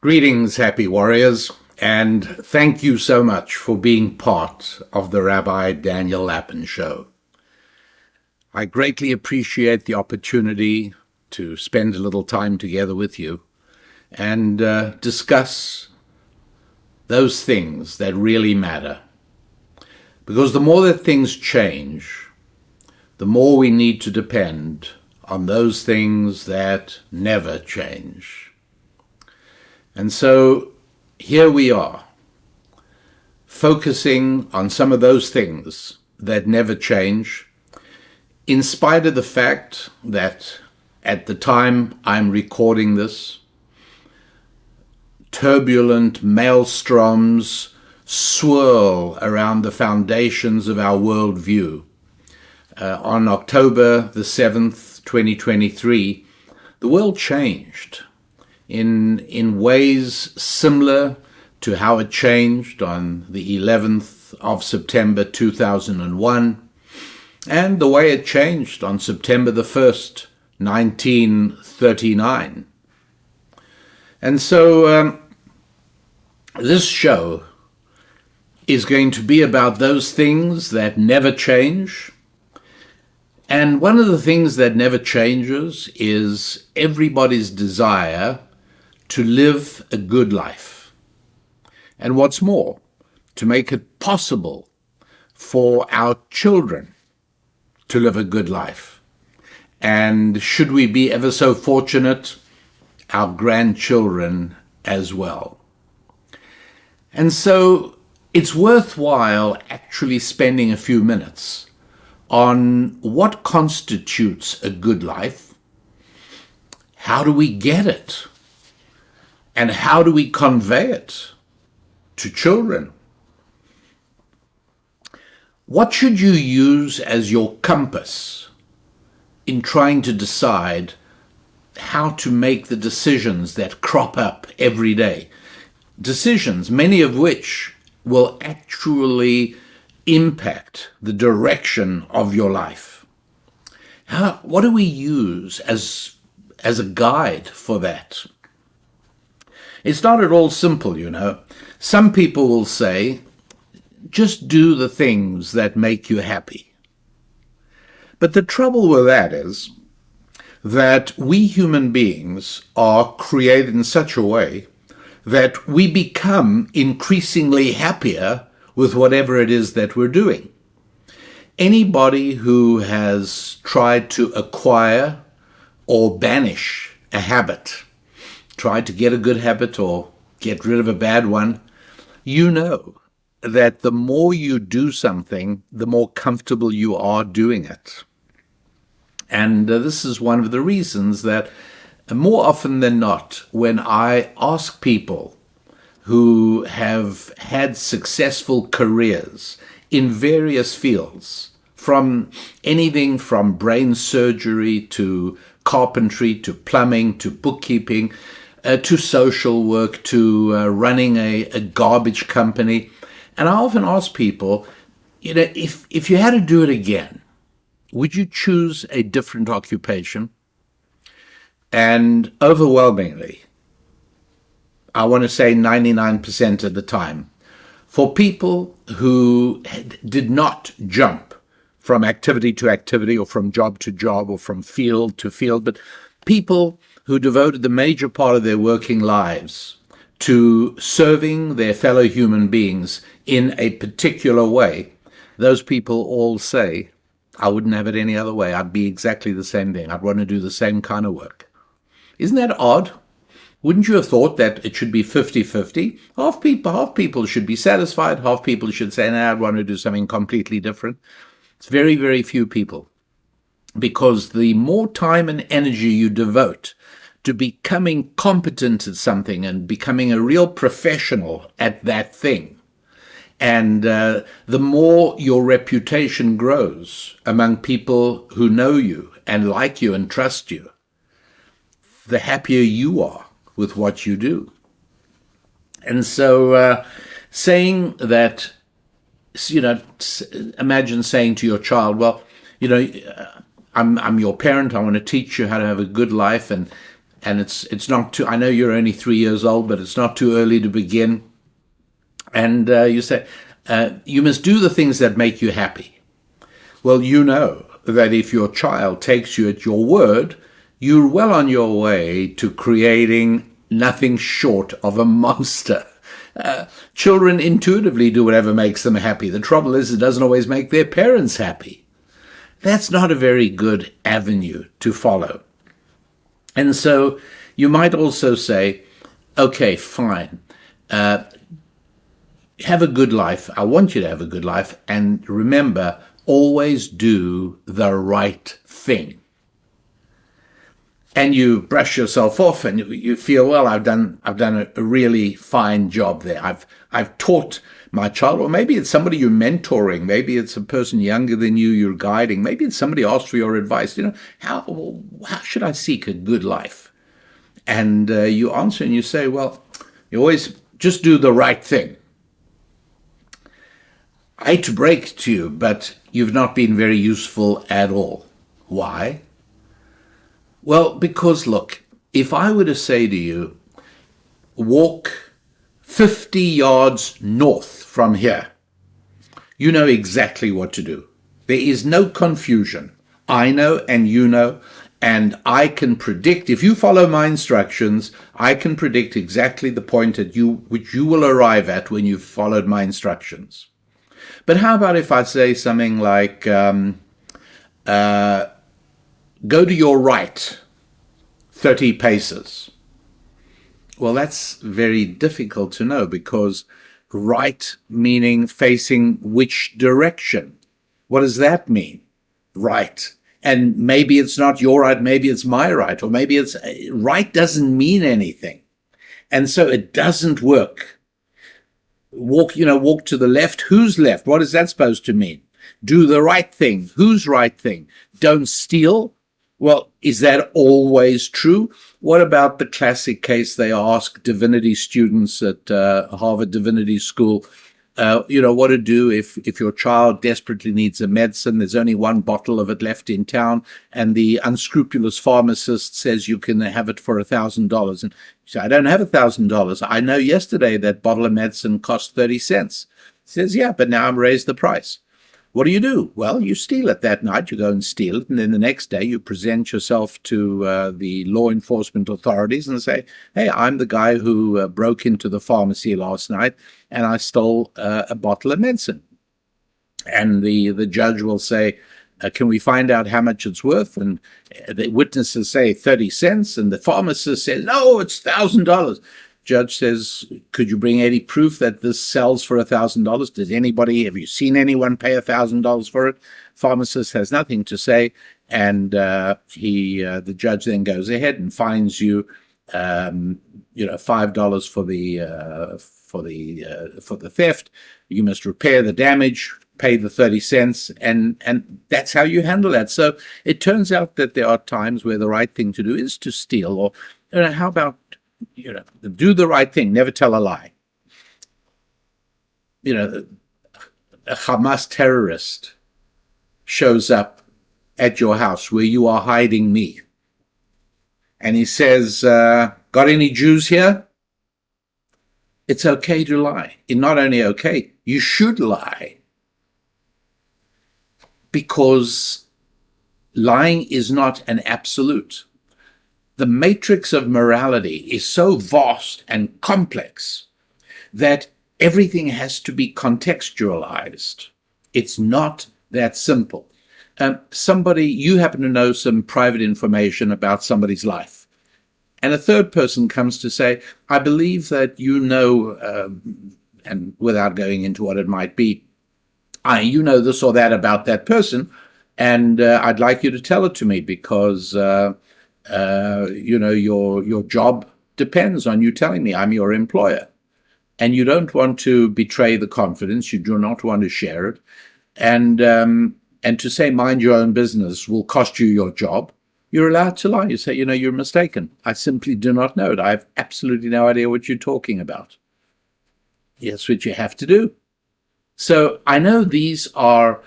Greetings, happy warriors, and thank you so much for being part of the Rabbi Daniel Lapin show. I greatly appreciate the opportunity to spend a little time together with you and discuss those things that really matter. Because the more that things change, the more we need to depend on those things that never change. And so here we are, focusing on some of those things that never change, in spite of the fact that at the time I'm recording this, turbulent maelstroms swirl around the foundations of our worldview. On October the 7th, 2023, the world changed in ways similar to how it changed on the 11th of September 2001, and the way it changed on September the 1st, 1939. And so this show is going to be about those things that never change. And one of the things that never changes is everybody's desire to live a good life. And what's more, to make it possible for our children to live a good life. And should we be ever so fortunate, our grandchildren as well. And so it's worthwhile actually spending a few minutes on what constitutes a good life. How do we get it? And how do we convey it to children? What should you use as your compass in trying to decide how to make the decisions that crop up every day? Decisions, many of which will actually impact the direction of your life. What do we use as a guide for that? It's not at all simple, you know. Some people will say, just do the things that make you happy. But the trouble with that is that we human beings are created in such a way that we become increasingly happier with whatever it is that we're doing. Anybody who has tried to acquire or banish a habit, tried to get a good habit or get rid of a bad one, you know that the more you do something, the more comfortable you are doing it. And this is one of the reasons that more often than not, when I ask people who have had successful careers in various fields, from anything from brain surgery to carpentry to plumbing to bookkeeping, to social work, to running a garbage company. And I often ask people, you know, if you had to do it again, would you choose a different occupation? And overwhelmingly, I want to say 99% of the time, for people who did not jump from activity to activity or from job to job or from field to field, but people who devoted the major part of their working lives to serving their fellow human beings in a particular way, those people all say, I wouldn't have it any other way. I'd be exactly the same thing. I'd want to do the same kind of work. Isn't that odd? Wouldn't you have thought that it should be 50-50? Half people should be satisfied. Half people should say, I'd want to do something completely different. It's very, very few people. Because the more time and energy you devote to becoming competent at something and becoming a real professional at that thing, and the more your reputation grows among people who know you and like you and trust you, the happier you are with what you do. And so saying that, you know, imagine saying to your child, well, you know, I'm your parent, I want to teach you how to have a good life, and and it's not too. I know you're only 3 years old, but it's not too early to begin. And you say you must do the things that make you happy. Well, you know that if your child takes you at your word, you're well on your way to creating nothing short of a monster. Children intuitively do whatever makes them happy. The trouble is, it doesn't always make their parents happy. That's not a very good avenue to follow. And so you might also say, okay, fine. Have a good life. I want you to have a good life. And remember, always do the right thing. And you brush yourself off and you feel, well, I've done a really fine job there. I've taught my child, or maybe it's somebody you're mentoring, maybe it's a person younger than you you're guiding, maybe it's somebody asked for your advice. How should I seek a good life? And you answer and you say, well, you always just do the right thing. I hate to break it to you, but you've not been very useful at all. Why? Well, because look, if I were to say to you, walk 50 yards north from here, you know exactly what to do. There is no confusion. I know and you know, and I can predict, if you follow my instructions, I can predict exactly the point which you will arrive at when you've followed my instructions. But how about if I say something like, go to your right 30 paces. Well, that's very difficult to know, because right meaning facing which direction? What does that mean? Right. And maybe it's not your right, maybe it's my right, or maybe it's right doesn't mean anything. And so it doesn't work. Walk to the left. Whose left? What is that supposed to mean? Do the right thing. Whose right thing? Don't steal. Well, is that always true? What about the classic case they ask divinity students at Harvard Divinity School, what to do if your child desperately needs a medicine, there's only one bottle of it left in town, and the unscrupulous pharmacist says you can have it for $1,000. And you say, I don't have $1,000. I know yesterday that bottle of medicine cost 30 cents. He says, yeah, but now I've raised the price. What do? Well, you steal it that night. You go and steal it. And then the next day you present yourself to the law enforcement authorities and say, hey, I'm the guy who broke into the pharmacy last night and I stole a bottle of medicine. And the judge will say, can we find out how much it's worth? And the witnesses say 30 cents. And the pharmacist says, no, it's $1,000. Judge says, could you bring any proof that this sells for $1,000? Have you seen anyone pay $1,000 for it? Pharmacist has nothing to say, and the judge then goes ahead and fines you, $5 for the theft. You must repair the damage, pay the 30 cents, and that's how you handle that. So it turns out that there are times where the right thing to do is to steal, or how about do the right thing, never tell a lie. A Hamas terrorist shows up at your house where you are hiding me. And he says, got any Jews here? It's okay to lie. It's not only okay, you should lie. Because lying is not an absolute. The matrix of morality is so vast and complex that everything has to be contextualized. It's not that simple. You happen to know some private information about somebody's life, and a third person comes to say, I believe that and without going into what it might be, you know this or that about that person, and I'd like you to tell it to me because your job depends on you telling me. I'm your employer. And you don't want to betray the confidence. You do not want to share it. And to say mind your own business will cost you your job. You're allowed to lie. You say, you're mistaken. I simply do not know it. I have absolutely no idea what you're talking about. That's what you have to do. So I know these are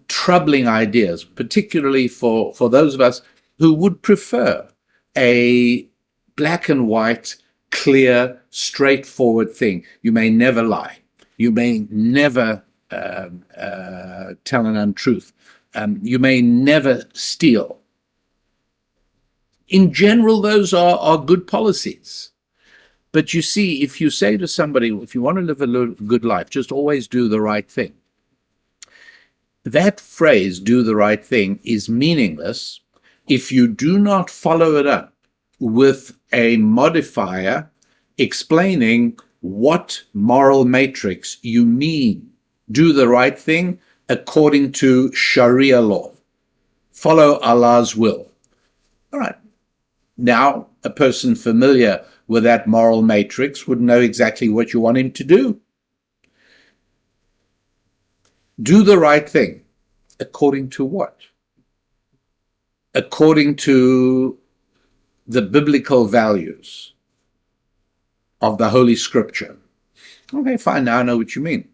troubling ideas, particularly for those of us who would prefer a black and white, clear, straightforward thing. You may never lie. You may never tell an untruth. You may never steal. In general, those are good policies. But you see, if you say to somebody, if you want to live a good life, just always do the right thing. That phrase, do the right thing, is meaningless if you do not follow it up with a modifier explaining what moral matrix you mean. Do the right thing according to Sharia law. Follow Allah's will. All right. Now, a person familiar with that moral matrix would know exactly what you want him to do. Do the right thing. According to what? According to the biblical values of the Holy Scripture. Okay, fine, now I know what you mean.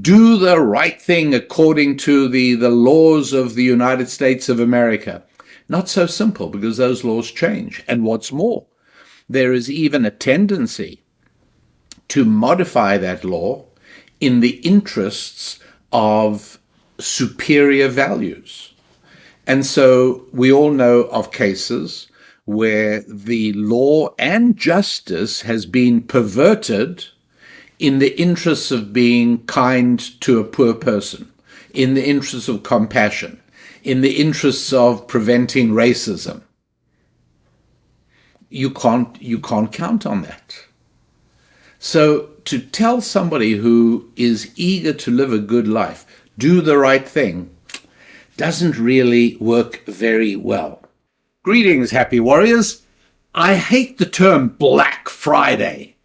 Do the right thing according to the laws of the United States of America. Not so simple, because those laws change. And what's more, there is even a tendency to modify that law in the interests of superior values. And so we all know of cases where the law and justice has been perverted in the interests of being kind to a poor person, in the interests of compassion, in the interests of preventing racism. You can't count on that. So to tell somebody who is eager to live a good life, do the right thing, doesn't really work very well. Greetings, happy warriors. I hate the term Black Friday,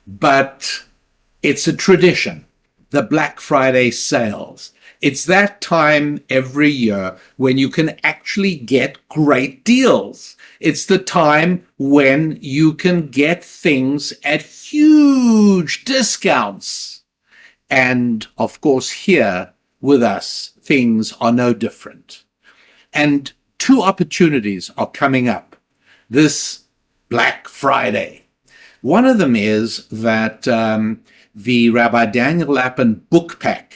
but it's a tradition, the Black Friday sales. It's that time every year when you can actually get great deals. It's the time when you can get things at huge discounts. And of course, here with us, things are no different. And two opportunities are coming up this Black Friday. One of them is that the Rabbi Daniel Lapin book pack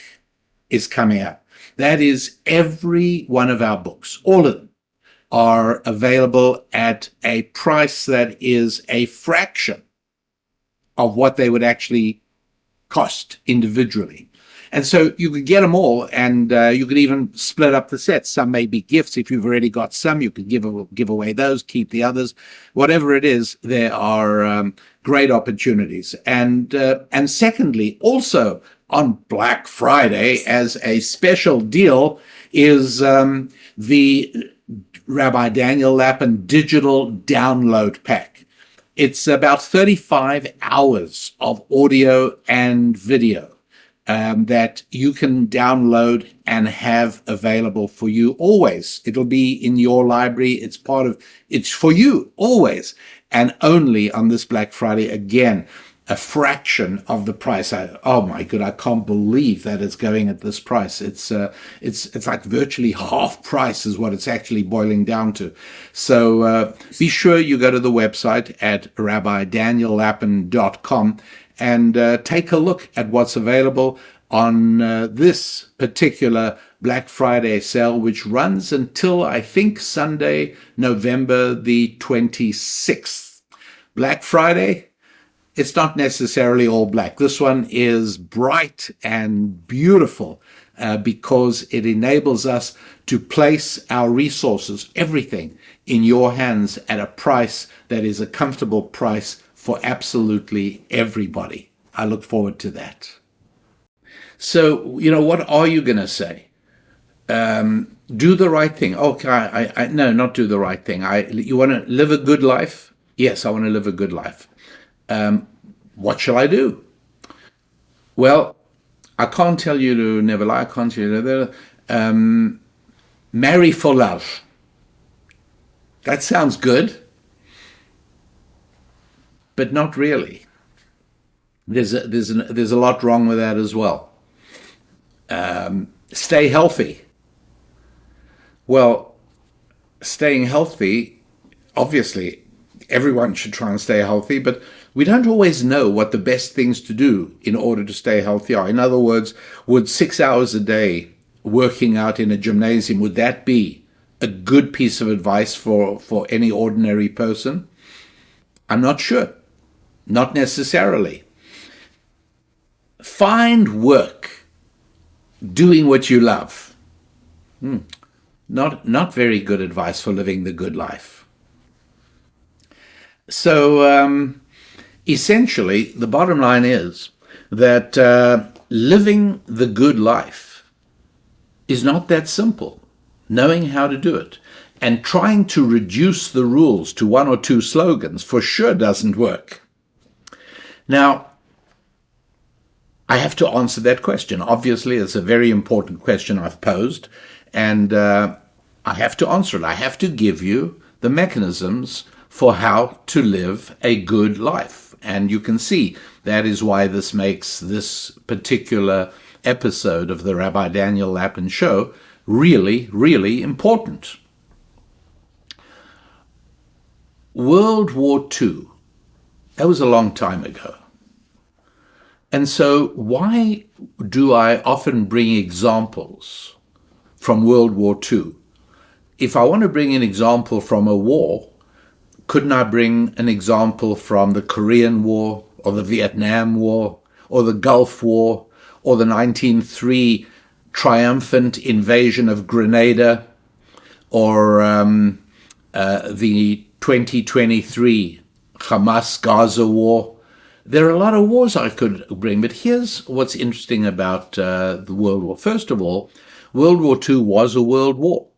is coming up. That is every one of our books, all of them, are available at a price that is a fraction of what they would actually cost individually. And so you could get them all, and you could even split up the sets. Some may be gifts. If you've already got some, you could give away those, keep the others. Whatever it is, there are great opportunities. And secondly, also on Black Friday, as a special deal, is the Rabbi Daniel Lapin digital download pack. It's about 35 hours of audio and video that you can download and have available for you always. It'll be in your library. It's for you always, and only on this Black Friday. Again, a fraction of the price. Oh my God, I can't believe that it's going at this price. It's like virtually half price is what it's actually boiling down to. So be sure you go to the website at rabbidaniellapin.com and take a look at what's available on this particular Black Friday sale, which runs until, I think, Sunday, November the 26th. Black Friday, it's not necessarily all black. This one is bright and beautiful because it enables us to place our resources, everything, in your hands at a price that is a comfortable price for absolutely everybody. I look forward to that. So, what are you going to say? Do the right thing. Okay, no, not do the right thing. You want to live a good life? Yes, I want to live a good life. What shall I do? Well, I can't tell you to never lie. I can't tell you to marry for love. That sounds good, but not really. There's a lot wrong with that as well. Stay healthy. Well, staying healthy, obviously everyone should try and stay healthy, but we don't always know what the best things to do in order to stay healthy are. In other words, would 6 hours a day working out in a gymnasium, would that be a good piece of advice for any ordinary person? I'm not sure. Not necessarily. Find work doing what you love. Not very good advice for living the good life. So essentially, the bottom line is that living the good life is not that simple. Knowing how to do it and trying to reduce the rules to one or two slogans for sure doesn't work. Now, I have to answer that question. Obviously, it's a very important question I've posed, and I have to answer it. I have to give you the mechanisms for how to live a good life. And you can see that is why this makes this particular episode of the Rabbi Daniel Lapin Show really, really important. World War II, that was a long time ago. And so why do I often bring examples from World War II? If I want to bring an example from a war, couldn't I bring an example from the Korean War or the Vietnam War or the Gulf War or the 1903 triumphant invasion of Grenada or the 2023 Hamas-Gaza war? There are a lot of wars I could bring, but here's what's interesting about the World War. First of all, World War II was a world war.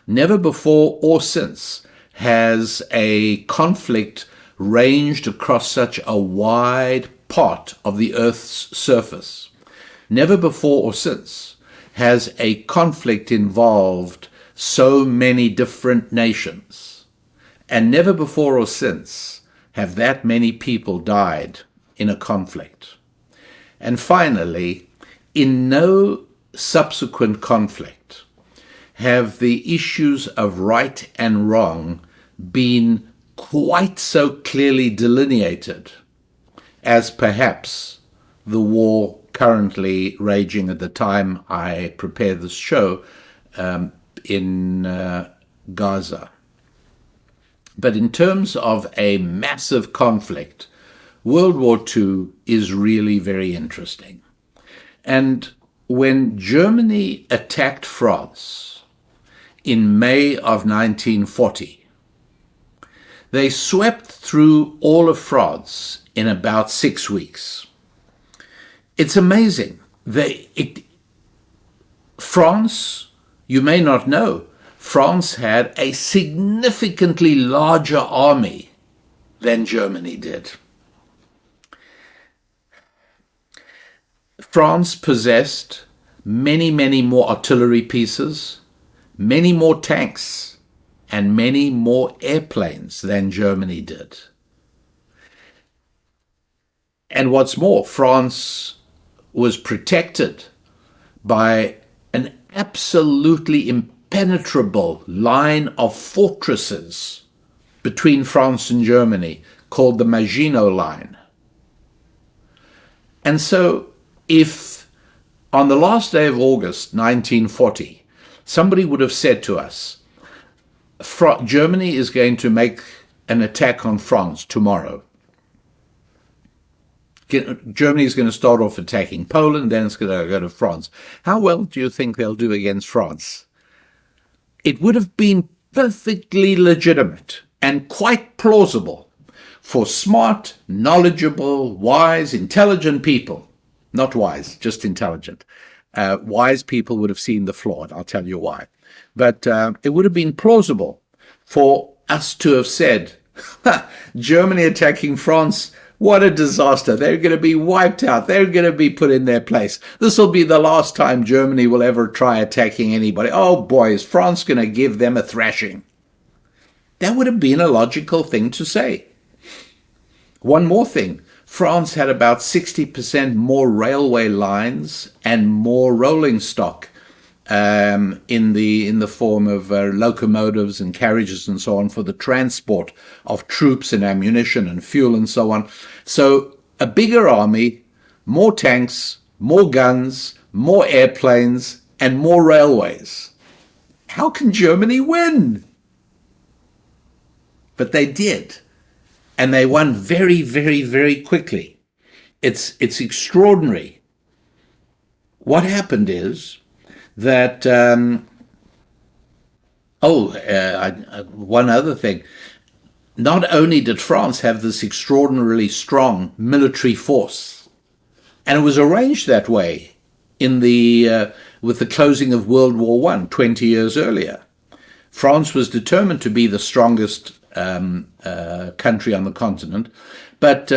Never before or since has a conflict ranged across such a wide part of the Earth's surface. Never before or since has a conflict involved so many different nations. And never before or since have that many people died in a conflict. And finally, in no subsequent conflict have the issues of right and wrong been quite so clearly delineated as perhaps the war currently raging at the time I prepare this show in Gaza. But in terms of a massive conflict, World War II is really very interesting. And when Germany attacked France in May of 1940, they swept through all of France in about 6 weeks. It's amazing. France, you may not know, France had a significantly larger army than Germany did. France possessed many, many more artillery pieces, many more tanks, and many more airplanes than Germany did. And what's more, France was protected by an absolutely impenetrable line of fortresses between France and Germany called the Maginot Line. And so if on the last day of August 1940, somebody would have said to us, Germany is going to make an attack on France tomorrow. Germany is going to start off attacking Poland, then it's going to go to France. How well do you think they'll do against France? It would have been perfectly legitimate and quite plausible for smart, knowledgeable, wise, intelligent people. Not wise, just intelligent. Wise people would have seen the flaw, and I'll tell you why. But it would have been plausible for us to have said, Germany attacking France, what a disaster. They're going to be wiped out. They're going to be put in their place. This will be the last time Germany will ever try attacking anybody. Oh boy, is France going to give them a thrashing. That would have been a logical thing to say. One more thing. France had about 60% more railway lines and more rolling stock in the form of locomotives and carriages and so on for the transport of troops and ammunition and fuel and so on. So a bigger army, more tanks, more guns, more airplanes, and more railways. How can Germany win? But they did. And they won very, very, very quickly. It's extraordinary. What happened is that, one other thing. Not only did France have this extraordinarily strong military force, and it was arranged that way in with the closing of World War I 20 years earlier. France was determined to be the strongest country on the continent, but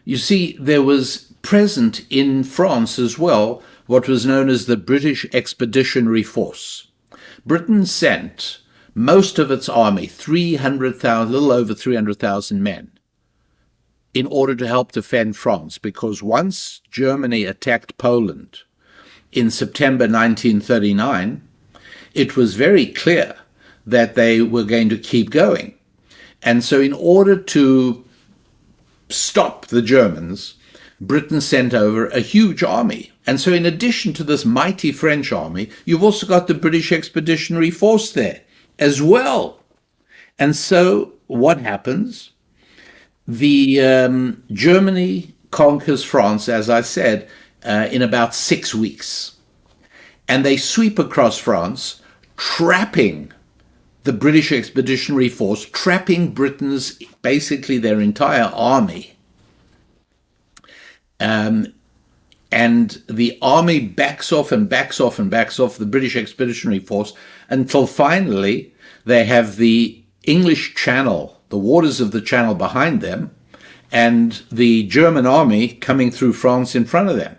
you see, there was present in France as well what was known as the British Expeditionary Force. Britain sent most of its army, 300,000, a little over 300,000 men, in order to help defend France, because once Germany attacked Poland in September 1939, it was very clear that they were going to keep going. And so in order to stop the Germans, Britain sent over a huge army. And so in addition to this mighty French army, you've also got the British Expeditionary Force there as well. And so what happens? Germany conquers France, as I said, in about 6 weeks. And they sweep across France, trapping the British Expeditionary Force, trapping Britain's, basically their entire army. And the army backs off and backs off and backs off the British Expeditionary Force until finally they have the English Channel, the waters of the Channel behind them, and the German army coming through France in front of them.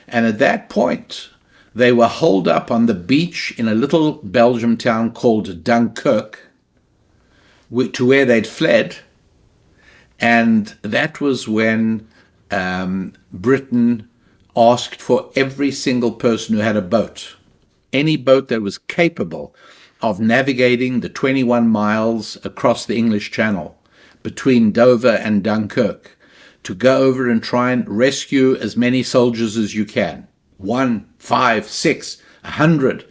And at that point, they were holed up on the beach in a little Belgian town called Dunkirk, to where they'd fled. And that was when Britain asked for every single person who had a boat, any boat that was capable of navigating the 21 miles across the English Channel between Dover and Dunkirk, to go over and try and rescue as many soldiers as you can. 1, 5, 6, 100.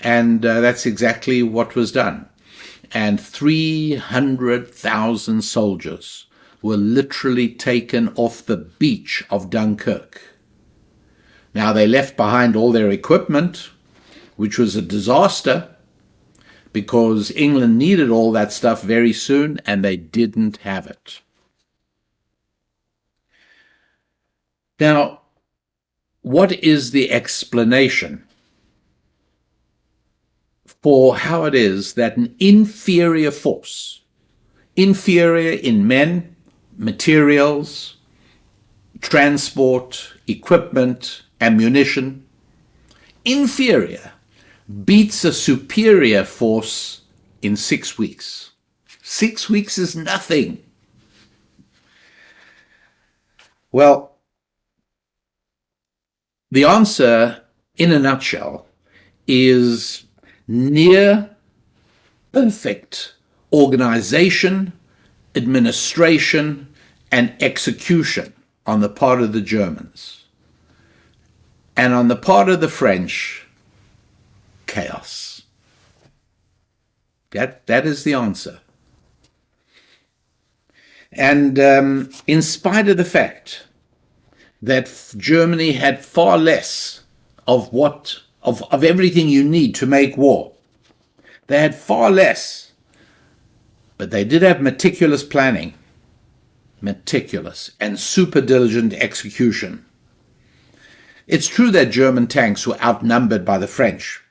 And that's exactly what was done. And 300,000 soldiers were literally taken off the beach of Dunkirk. Now, they left behind all their equipment, which was a disaster, because England needed all that stuff very soon, and they didn't have it. Now, what is the explanation for how it is that an inferior force, inferior in men, materials, transport, equipment, ammunition, inferior, beats a superior force in 6 weeks? 6 weeks is nothing. Well, the answer, in a nutshell, is near perfect organization, administration, and execution on the part of the Germans. And on the part of the French, chaos. That is the answer. And in spite of the fact that Germany had far less of everything you need to make war, they had far less, but they did have meticulous planning, meticulous and super diligent execution. It's true that German tanks were outnumbered by the French,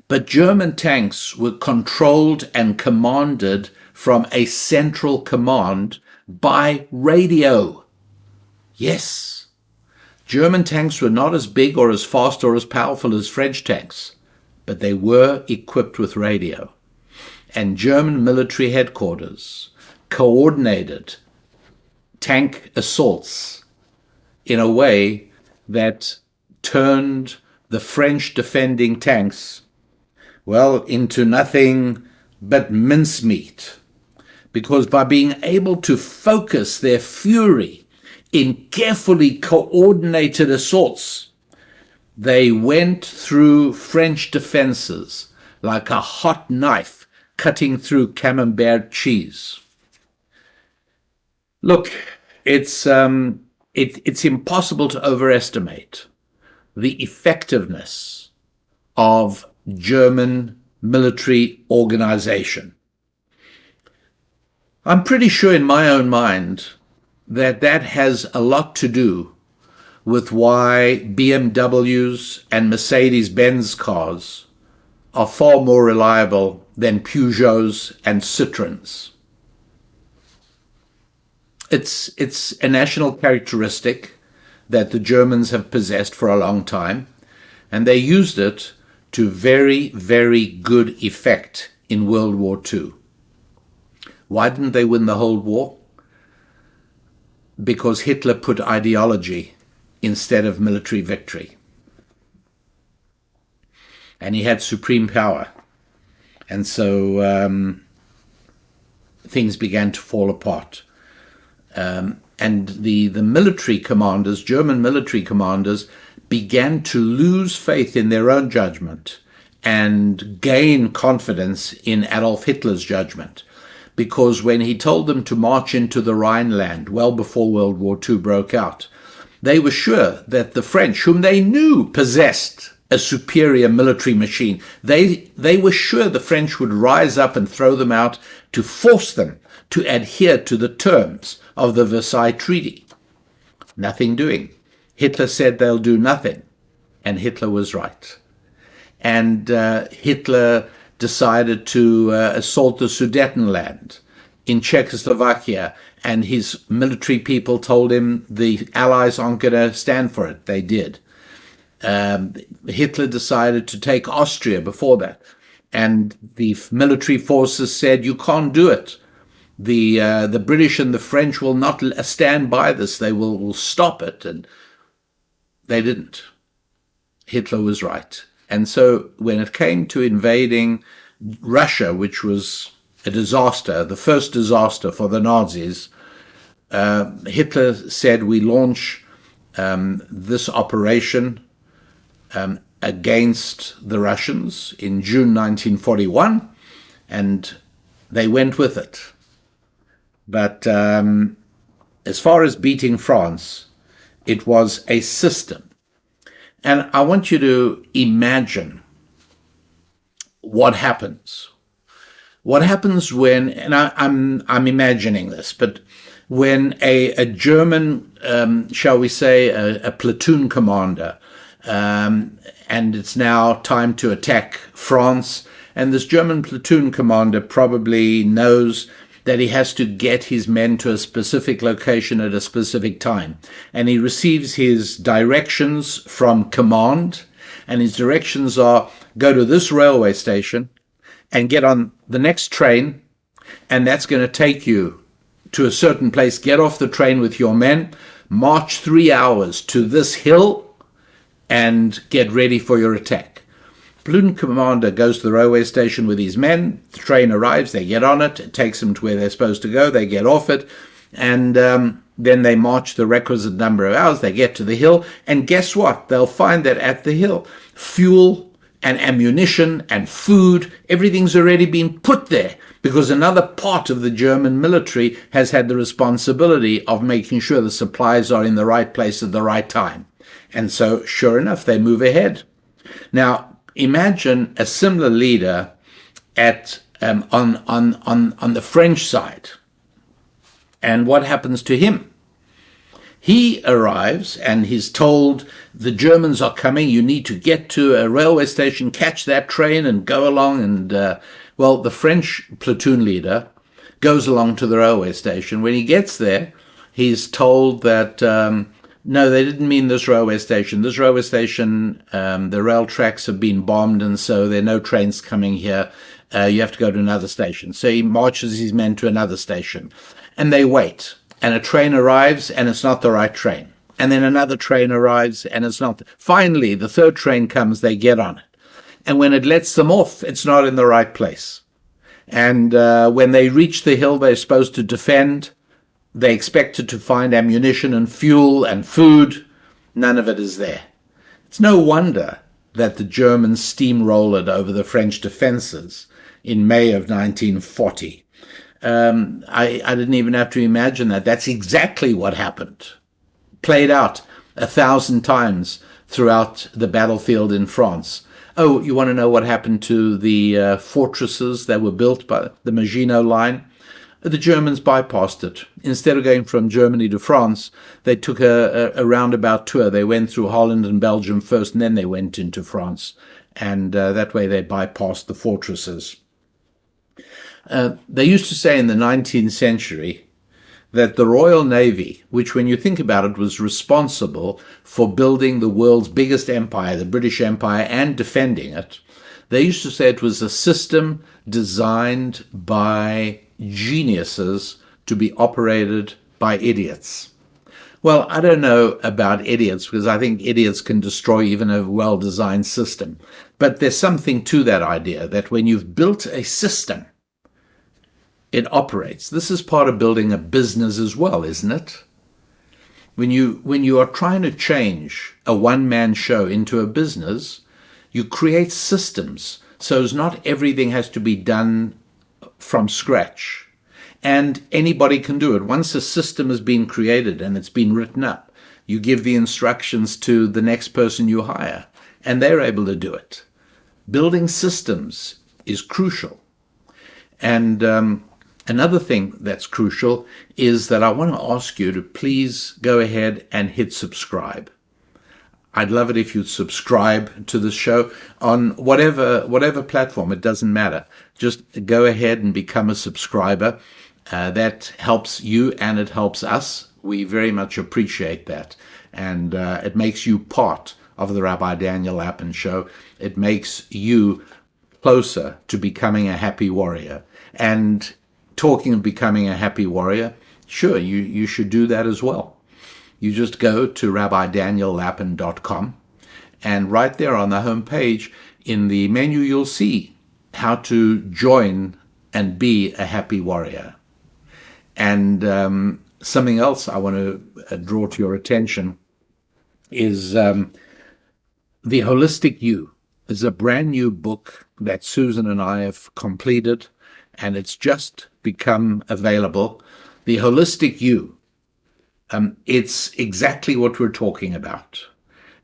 but German tanks were controlled and commanded from a central command by radio. Yes, German tanks were not as big or as fast or as powerful as French tanks, but they were equipped with radio. And German military headquarters coordinated tank assaults in a way that turned the French defending tanks, well, into nothing but mincemeat. Because by being able to focus their fury in carefully coordinated assaults, they went through French defenses like a hot knife cutting through camembert cheese. Look, it's impossible to overestimate the effectiveness of German military organization. I'm pretty sure in my own mind that that has a lot to do with why BMWs and Mercedes-Benz cars are far more reliable than Peugeots and Citroëns. It's a national characteristic that the Germans have possessed for a long time, and they used it to very, very good effect in World War II. Why didn't they win the whole war? Because Hitler put ideology instead of military victory. And he had supreme power. And so things began to fall apart. And the military commanders, German military commanders, began to lose faith in their own judgment and gain confidence in Adolf Hitler's judgment. Because when he told them to march into the Rhineland, well before World War II broke out, they were sure that the French, whom they knew possessed a superior military machine, they were sure the French would rise up and throw them out to force them to adhere to the terms of the Versailles Treaty. Nothing doing. Hitler said they'll do nothing, and Hitler was right. And Hitler decided to assault the Sudetenland in Czechoslovakia, and his military people told him the Allies aren't going to stand for it. They did. Hitler decided to take Austria before that, and the military forces said, you can't do it. The British and the French will not stand by this. They will stop it. And they didn't. Hitler was right. And so when it came to invading Russia, which was a disaster, the first disaster for the Nazis, Hitler said, we launch this operation against the Russians in June 1941, and they went with it. But as far as beating France, it was a system. And I want you to imagine what happens. What happens when, and I'm imagining this, but when a German, shall we say, a platoon commander, and it's now time to attack France, and this German platoon commander probably knows that he has to get his men to a specific location at a specific time. And he receives his directions from command, and his directions are, go to this railway station and get on the next train, and that's going to take you to a certain place. Get off the train with your men, march 3 hours to this hill, and get ready for your attack. Platoon commander goes to the railway station with his men. The train arrives, they get on it, it takes them to where they're supposed to go, they get off it, and then they march the requisite number of hours, they get to the hill, and guess what? They'll find that at the hill, fuel and ammunition and food, everything's already been put there, because another part of the German military has had the responsibility of making sure the supplies are in the right place at the right time. And so, sure enough, they move ahead. Now, imagine a similar leader at on the French side. And what happens to him? He arrives and he's told, the Germans are coming, you need to get to a railway station, catch that train and go along. And, well, the French platoon leader goes along to the railway station. When he gets there, he's told that, no, they didn't mean this railway station. This railway station, the rail tracks have been bombed, and so there are no trains coming here. You have to go to another station. So he marches his men to another station. And they wait. And a train arrives, and it's not the right train. and then another train arrives and it's not. Finally, the third train comes, they get on it. And when it lets them off, it's not in the right place. And when they reach the hill they're supposed to defend, they expected to find ammunition and fuel and food. None of it is there. It's no wonder that the Germans steamrolled over the French defenses in May of 1940. I didn't even have to imagine that. That's exactly what happened. Played out 1,000 times throughout the battlefield in France. Oh, you want to know what happened to the fortresses that were built by the Maginot Line? The Germans bypassed it. Instead of going from Germany to France, they took a roundabout tour. They went through Holland and Belgium first, and then they went into France. And that way they bypassed the fortresses. They used to say in the 19th century that the Royal Navy, which when you think about it was responsible for building the world's biggest empire, the British Empire, and defending it, they used to say it was a system designed by geniuses to be operated by idiots. Well, I don't know about idiots, because I think idiots can destroy even a well-designed system. But there's something to that idea, that when you've built a system, it operates. This is part of building a business as well, isn't it? When you are trying to change a one-man show into a business, you create systems so as not everything has to be done from scratch. And anybody can do it. Once a system has been created and it's been written up, you give the instructions to the next person you hire, and they're able to do it. Building systems is crucial. And another thing that's crucial is that I want to ask you to please go ahead and hit subscribe. I'd love it if you'd subscribe to the show on whatever platform. It doesn't matter. Just go ahead and become a subscriber. That helps you and it helps us. We very much appreciate that. And it makes you part of the Rabbi Daniel Lapin Show. It makes you closer to becoming a happy warrior. And talking of becoming a happy warrior, sure, you should do that as well. You just go to rabbidaniellapin.com, and right there on the home page in the menu you'll see how to join and be a happy warrior. And something else I want to draw to your attention is The Holistic You. It's a brand new book that Susan and I have completed, and it's just become available. The Holistic You. It's exactly what we're talking about.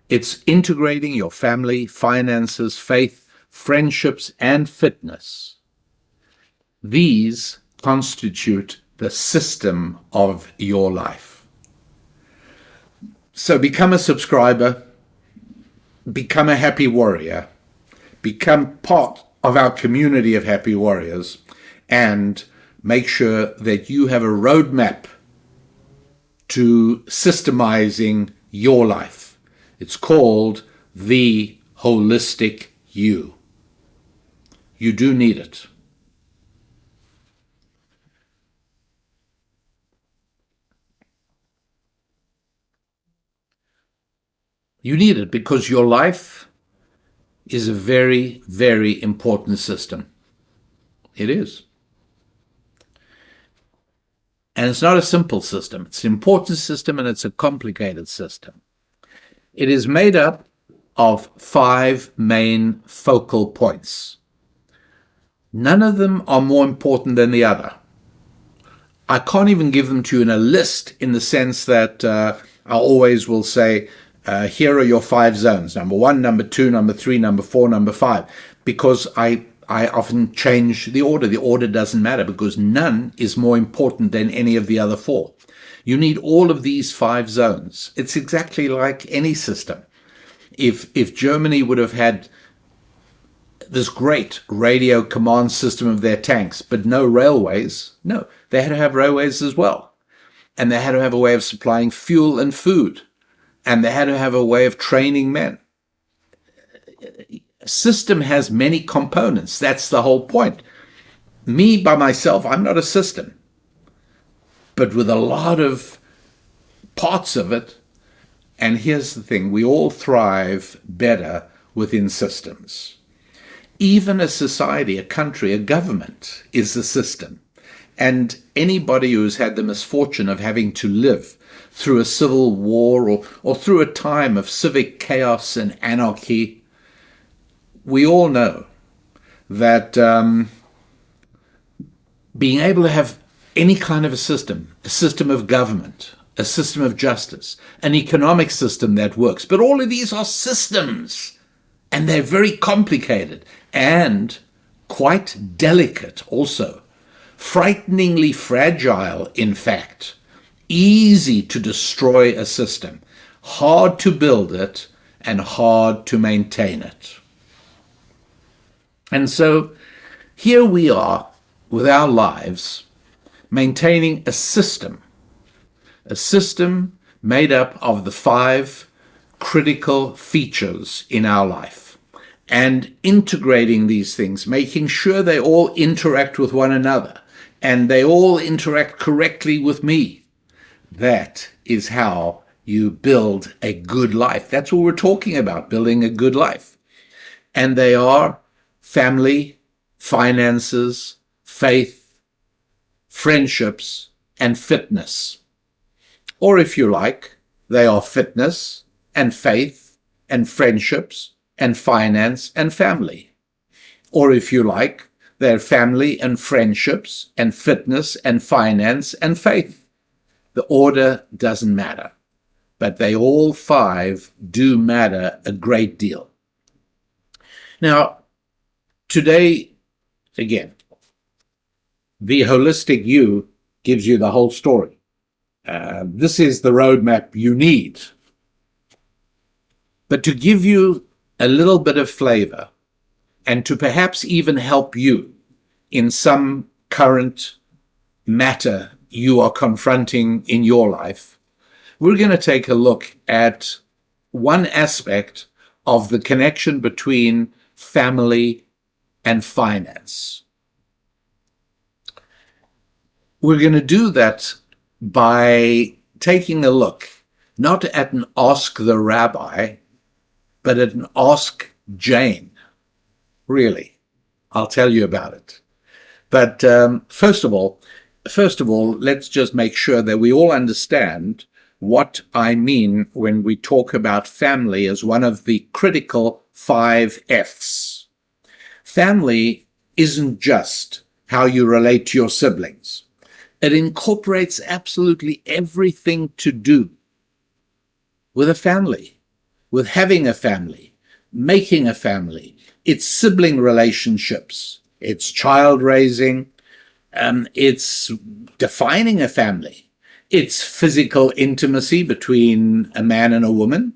It's integrating your family, finances, faith, friendships, and fitness. These constitute the system of your life. So become a subscriber, become a happy warrior, become part of our community of happy warriors, and make sure that you have a roadmap to systemizing your life. It's called the Holistic You. You do need it. You need it because your life is a very, very important system. It is. And it's not a simple system. It's an important system and it's a complicated system. It is made up of 5 main focal points. None of them are more important than the other. I can't even give them to you in a list in the sense that I always will say, here are your 5 zones. Number 1, number 2, number 3, number 4, number 5. Because I often change the order. The order doesn't matter because none is more important than any of the other 4. You need all of these 5 zones. It's exactly like any system. If Germany would have had this great radio command system of their tanks, but no railways, no, they had to have railways as well. And they had to have a way of supplying fuel and food. And they had to have a way of training men. System has many components. That's the whole point. Me, by myself, I'm not a system. But with a lot of parts of it, And here's the thing, we all thrive better within systems. Even a society, a country, a government is a system. And anybody who's had the misfortune of having to live through a civil war or through a time of civic chaos and anarchy, we all know that being able to have any kind of a system of government, a system of justice, an economic system that works, but all of these are systems, and they're very complicated and quite delicate also, frighteningly fragile, in fact, easy to destroy a system, hard to build it, and hard to maintain it. And so here we are with our lives maintaining a system made up of the 5 critical features in our life, and integrating these things, making sure they all interact with one another and they all interact correctly with me. That is how you build a good life. That's what we're talking about, building a good life. And they are family, finances, faith, friendships, and fitness. Or if you like, they are fitness and faith and friendships and finance and family. Or if you like, they're family and friendships and fitness and finance and faith. The order doesn't matter, but they all 5 do matter a great deal. Now, today, again, the holistic you gives you the whole story. This is the roadmap you need. But to give you a little bit of flavor, and to perhaps even help you in some current matter you are confronting in your life, we're going to take a look at one aspect of the connection between family and finance. We're going to do that by taking a look not at an Ask the Rabbi, but at an Ask Jane. Really, I'll tell you about it. But first of all, let's just make sure that we all understand what I mean when we talk about family as one of the critical 5 F's. Family isn't just how you relate to your siblings. It incorporates absolutely everything to do with a family, with having a family, making a family, its sibling relationships, its child raising, it's defining a family, it's physical intimacy between a man and a woman,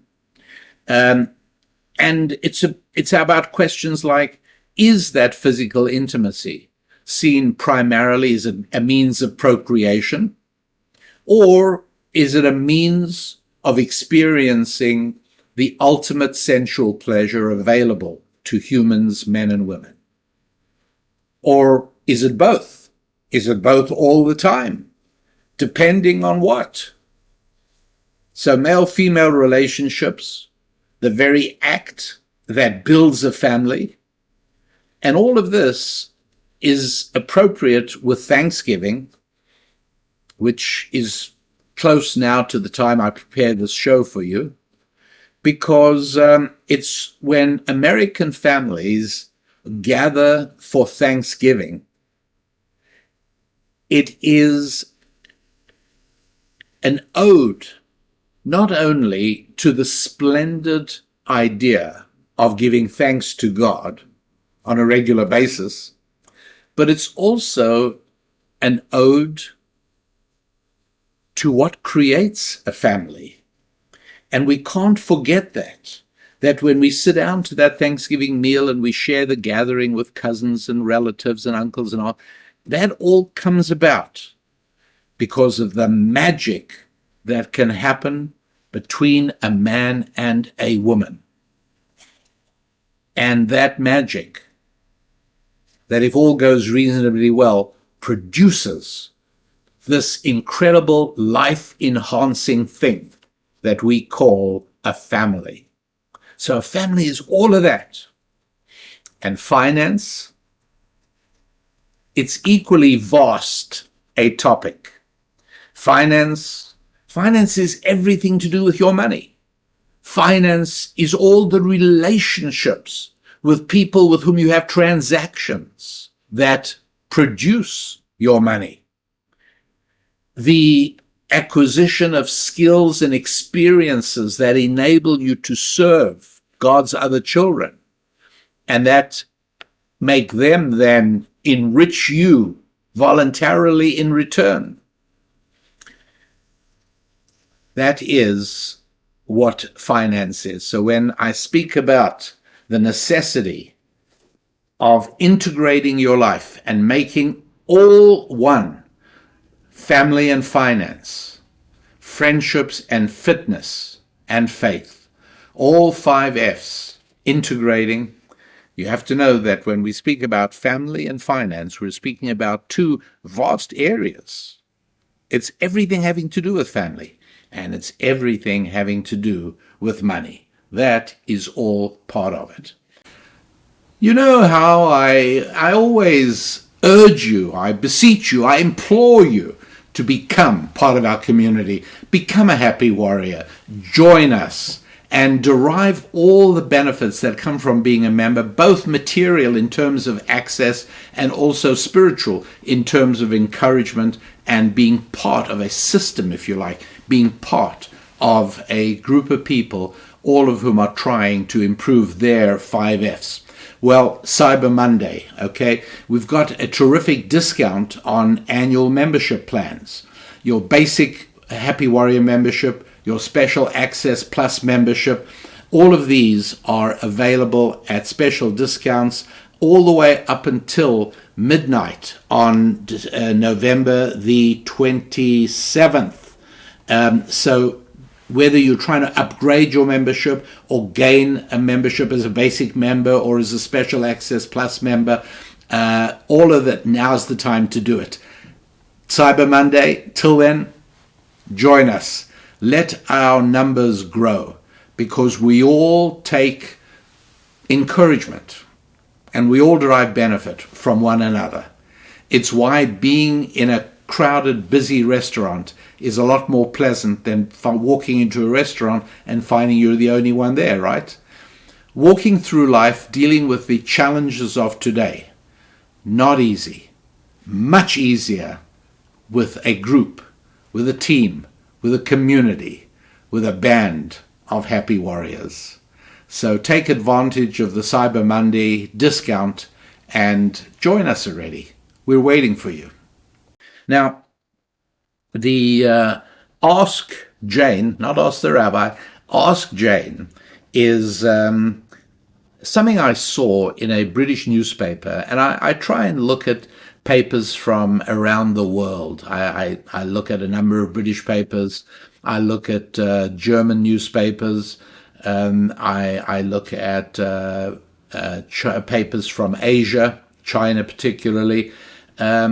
and it's about questions like, is that physical intimacy seen primarily as a means of procreation, or is it a means of experiencing the ultimate sensual pleasure available to humans, men and women? Or is it both? Is it both all the time? Depending on what? So male-female relationships, the very act that builds a family, and all of this is appropriate with Thanksgiving, which is close now to the time I prepared this show for you, because it's when American families gather for Thanksgiving. It is an ode not only to the splendid idea of giving thanks to God on a regular basis, but it's also an ode to what creates a family. And we can't forget that when we sit down to that Thanksgiving meal and we share the gathering with cousins and relatives and uncles and all, that all comes about because of the magic that can happen between a man and a woman. And that magic, that if all goes reasonably well, produces this incredible life-enhancing thing that we call a family. So a family is all of that. And finance, it's equally vast a topic. Finance is everything to do with your money. Finance is all the relationships with people with whom you have transactions that produce your money. The acquisition of skills and experiences that enable you to serve God's other children and that make them then enrich you voluntarily in return. That is what finance is. So when I speak about the necessity of integrating your life and making all one, family and finance, friendships and fitness and faith, all 5 F's, integrating, you have to know that when we speak about family and finance, we're speaking about 2 vast areas. It's everything having to do with family, and it's everything having to do with money. That is all part of it. You know how I always urge you, I beseech you, I implore you to become part of our community, become a happy warrior, join us, and derive all the benefits that come from being a member, both material in terms of access and also spiritual in terms of encouragement and being part of a system, if you like, being part of a group of people, all of whom are trying to improve their 5 F's. Well, Cyber Monday, okay? We've got a terrific discount on annual membership plans. Your basic Happy Warrior membership, your special Access Plus membership, all of these are available at special discounts all the way up until midnight on November the 27th. So whether you're trying to upgrade your membership or gain a membership as a basic member or as a special Access Plus member, all of it, now's the time to do it. Cyber Monday, till then, join us. Let our numbers grow, because we all take encouragement and we all derive benefit from one another. It's why being in a crowded, busy restaurant is a lot more pleasant than walking into a restaurant and finding you're the only one there, right? Walking through life, dealing with the challenges of today, not easy. Much easier with a group, with a team, with a community, with a band of happy warriors. So take advantage of the Cyber Monday discount and join us already. We're waiting for you. Now, the Ask Jane, not Ask the Rabbi, Ask Jane is something I saw in a British newspaper, and I try and look at papers from around the world. I look at a number of British papers. I look at German newspapers. I look at papers from Asia, China particularly. I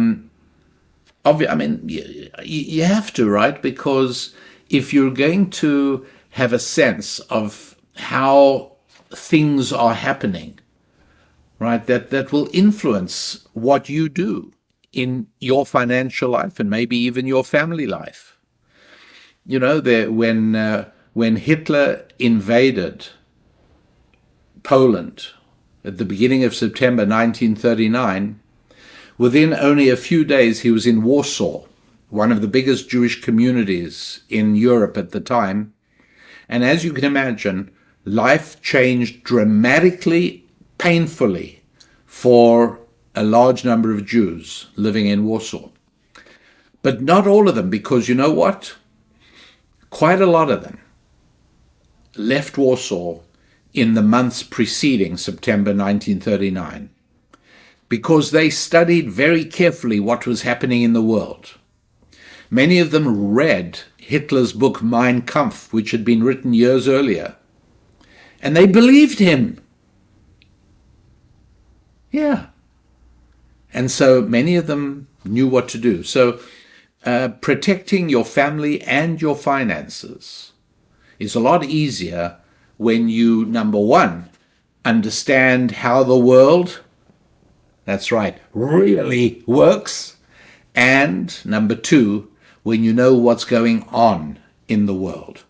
mean, you have to, right? Because if you're going to have a sense of how things are happening, right, that will influence what you do in your financial life and maybe even your family life. You know, when Hitler invaded Poland at the beginning of September 1939, within only a few days he was in Warsaw, one of the biggest Jewish communities in Europe at the time. And as you can imagine, life changed dramatically, painfully for a large number of Jews living in Warsaw. But not all of them, because you know what? Quite a lot of them left Warsaw in the months preceding September 1939, because they studied very carefully what was happening in the world. Many of them read Hitler's book Mein Kampf, which had been written years earlier, and they believed him. Yeah. And so many of them knew what to do. So protecting your family and your finances is a lot easier when you, number one, understand how the world, that's right, really works, and number two, when you know what's going on in the world.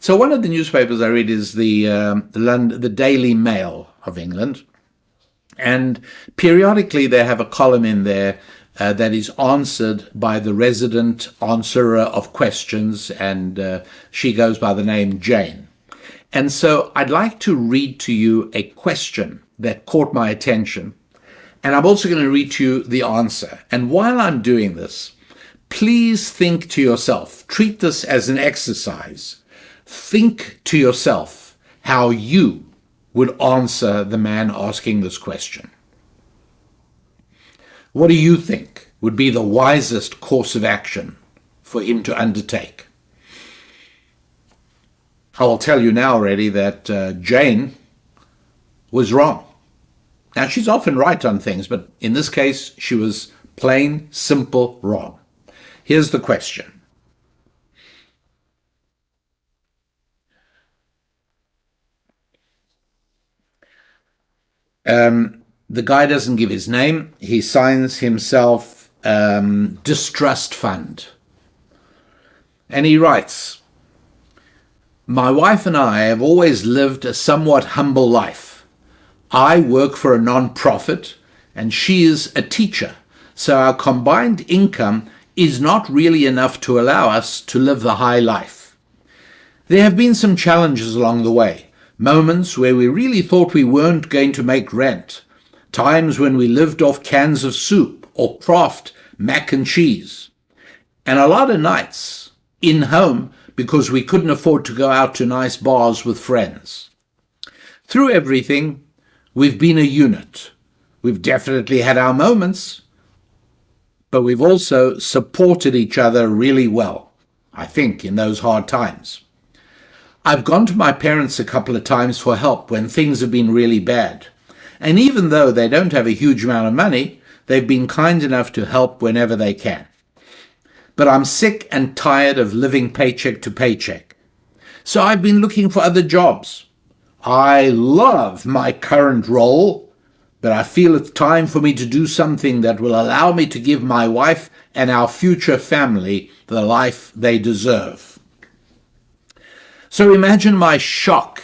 So one of the newspapers I read is the Daily Mail of England, and periodically they have a column in there that is answered by the resident answerer of questions, and she goes by the name Jane. And so I'd like to read to you a question that caught my attention, and I'm also going to read to you the answer. And while I'm doing this, please think to yourself, treat this as an exercise. Think to yourself how you would answer the man asking this question. What do you think would be the wisest course of action for him to undertake? I will tell you now already that Jane was wrong. Now, she's often right on things, but in this case, she was plain, simple wrong. Here's the question. The guy doesn't give his name. He signs himself Distrust Fund. And he writes, "My wife and I have always lived a somewhat humble life. I work for a non-profit and she is a teacher, so our combined income is not really enough to allow us to live the high life. There have been some challenges along the way, moments where we really thought we weren't going to make rent, times when we lived off cans of soup or Kraft mac and cheese, and a lot of nights in home because we couldn't afford to go out to nice bars with friends. Through everything, we've been a unit. We've definitely had our moments, but we've also supported each other really well, I think, in those hard times. I've gone to my parents a couple of times for help when things have been really bad. And even though they don't have a huge amount of money, they've been kind enough to help whenever they can. But I'm sick and tired of living paycheck to paycheck. So I've been looking for other jobs. I love my current role, but I feel it's time for me to do something that will allow me to give my wife and our future family the life they deserve." So imagine my shock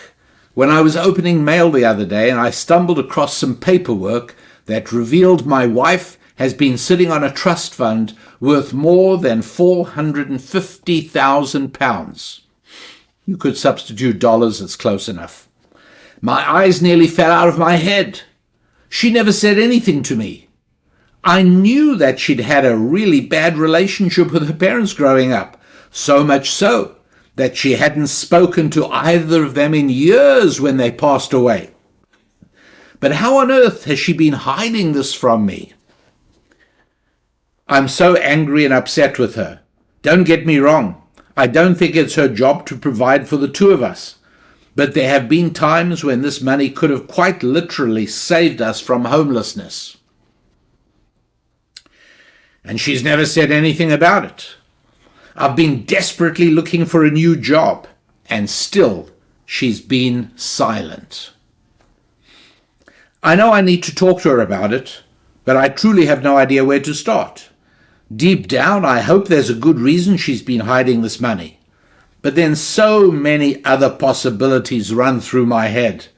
when I was opening mail the other day and I stumbled across some paperwork that revealed my wife has been sitting on a trust fund worth more than £450,000. You could substitute dollars, it's close enough. My eyes nearly fell out of my head. She never said anything to me. I knew that she'd had a really bad relationship with her parents growing up, so much so that she hadn't spoken to either of them in years when they passed away. But how on earth has she been hiding this from me? I'm so angry and upset with her. Don't get me wrong. I don't think it's her job to provide for the two of us. But there have been times when this money could have quite literally saved us from homelessness. And she's never said anything about it. I've been desperately looking for a new job, and still she's been silent. I know I need to talk to her about it, but I truly have no idea where to start. Deep down, I hope there's a good reason she's been hiding this money. But then so many other possibilities run through my head,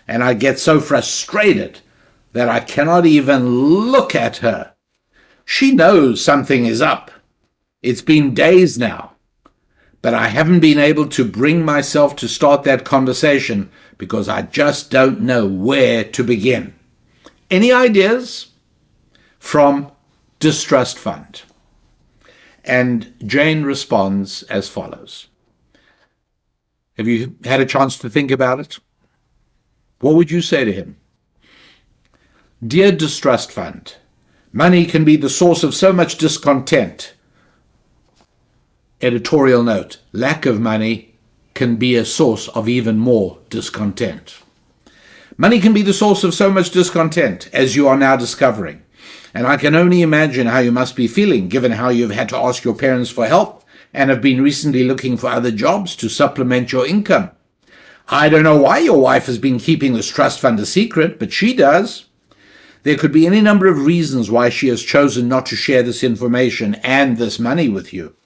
and I get so frustrated that I cannot even look at her. She knows something is up. It's been days now, but I haven't been able to bring myself to start that conversation because I just don't know where to begin. Any ideas? From Distrust Fund. And Jane responds as follows. Have you had a chance to think about it? What would you say to him? Dear Distrust Fund, money can be the source of so much discontent. Editorial note, lack of money can be a source of even more discontent. Money can be the source of so much discontent, as you are now discovering. And I can only imagine how you must be feeling, given how you've had to ask your parents for help and have been recently looking for other jobs to supplement your income. I don't know why your wife has been keeping this trust fund a secret, but she does. There could be any number of reasons why she has chosen not to share this information and this money with you.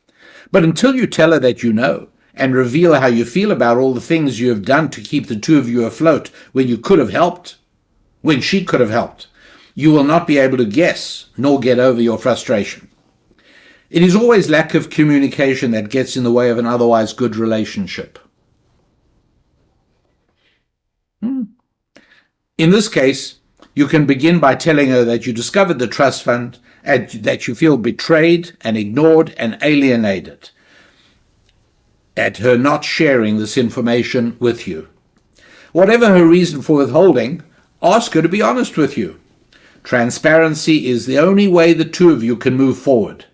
But until you tell her that you know, and reveal how you feel about all the things you have done to keep the two of you afloat when you could have helped, when she could have helped, you will not be able to guess nor get over your frustration. It is always lack of communication that gets in the way of an otherwise good relationship. In this case, you can begin by telling her that you discovered the trust fund and that you feel betrayed and ignored and alienated at her not sharing this information with you. Whatever her reason for withholding, ask her to be honest with you. Transparency is the only way the two of you can move forward.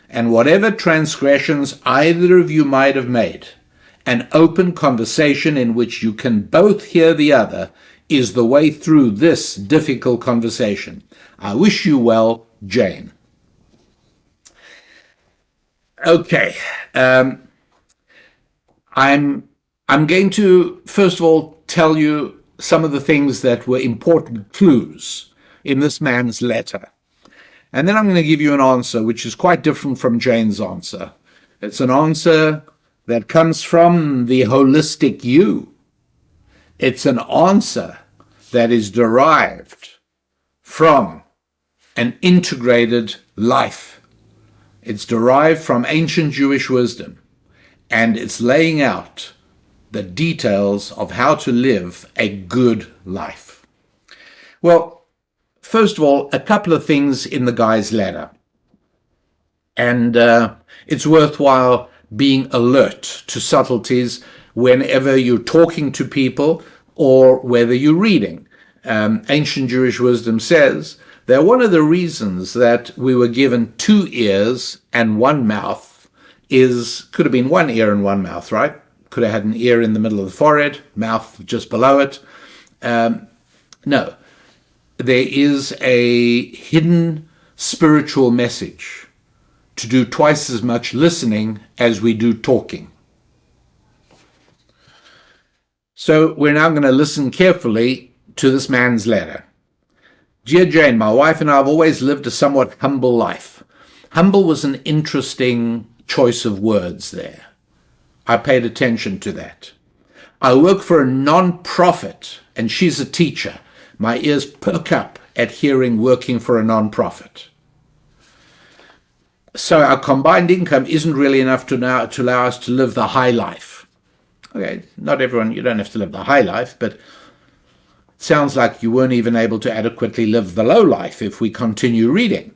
And whatever transgressions either of you might have made, an open conversation in which you can both hear the other is the way through this difficult conversation. I wish you well, Jane. Okay. I'm going to, first of all, tell you some of the things that were important clues in this man's letter. And then I'm going to give you an answer which is quite different from Jane's answer. It's an answer that comes from the holistic you. It's an answer that is derived from an integrated life. It's derived from ancient Jewish wisdom, and it's laying out the details of how to live a good life. Well, first of all, a couple of things in the guy's letter. And it's worthwhile being alert to subtleties whenever you're talking to people or whether you're reading. Ancient Jewish wisdom says that one of the reasons that we were given 2 ears and 1 mouth could have been 1 ear and 1 mouth, right? Could have had an ear in the middle of the forehead, mouth just below it. No. There is a hidden spiritual message to do twice as much listening as we do talking. So we're now going to listen carefully to this man's letter. Dear Jane, my wife and I have always lived a somewhat humble life. Humble was an interesting choice of words there. I paid attention to that. I work for a non-profit and she's a teacher. My ears perk up at hearing working for a non-profit. So our combined income isn't really enough to allow us to live the high life. Okay, not everyone, you don't have to live the high life, but it sounds like you weren't even able to adequately live the low life if we continue reading.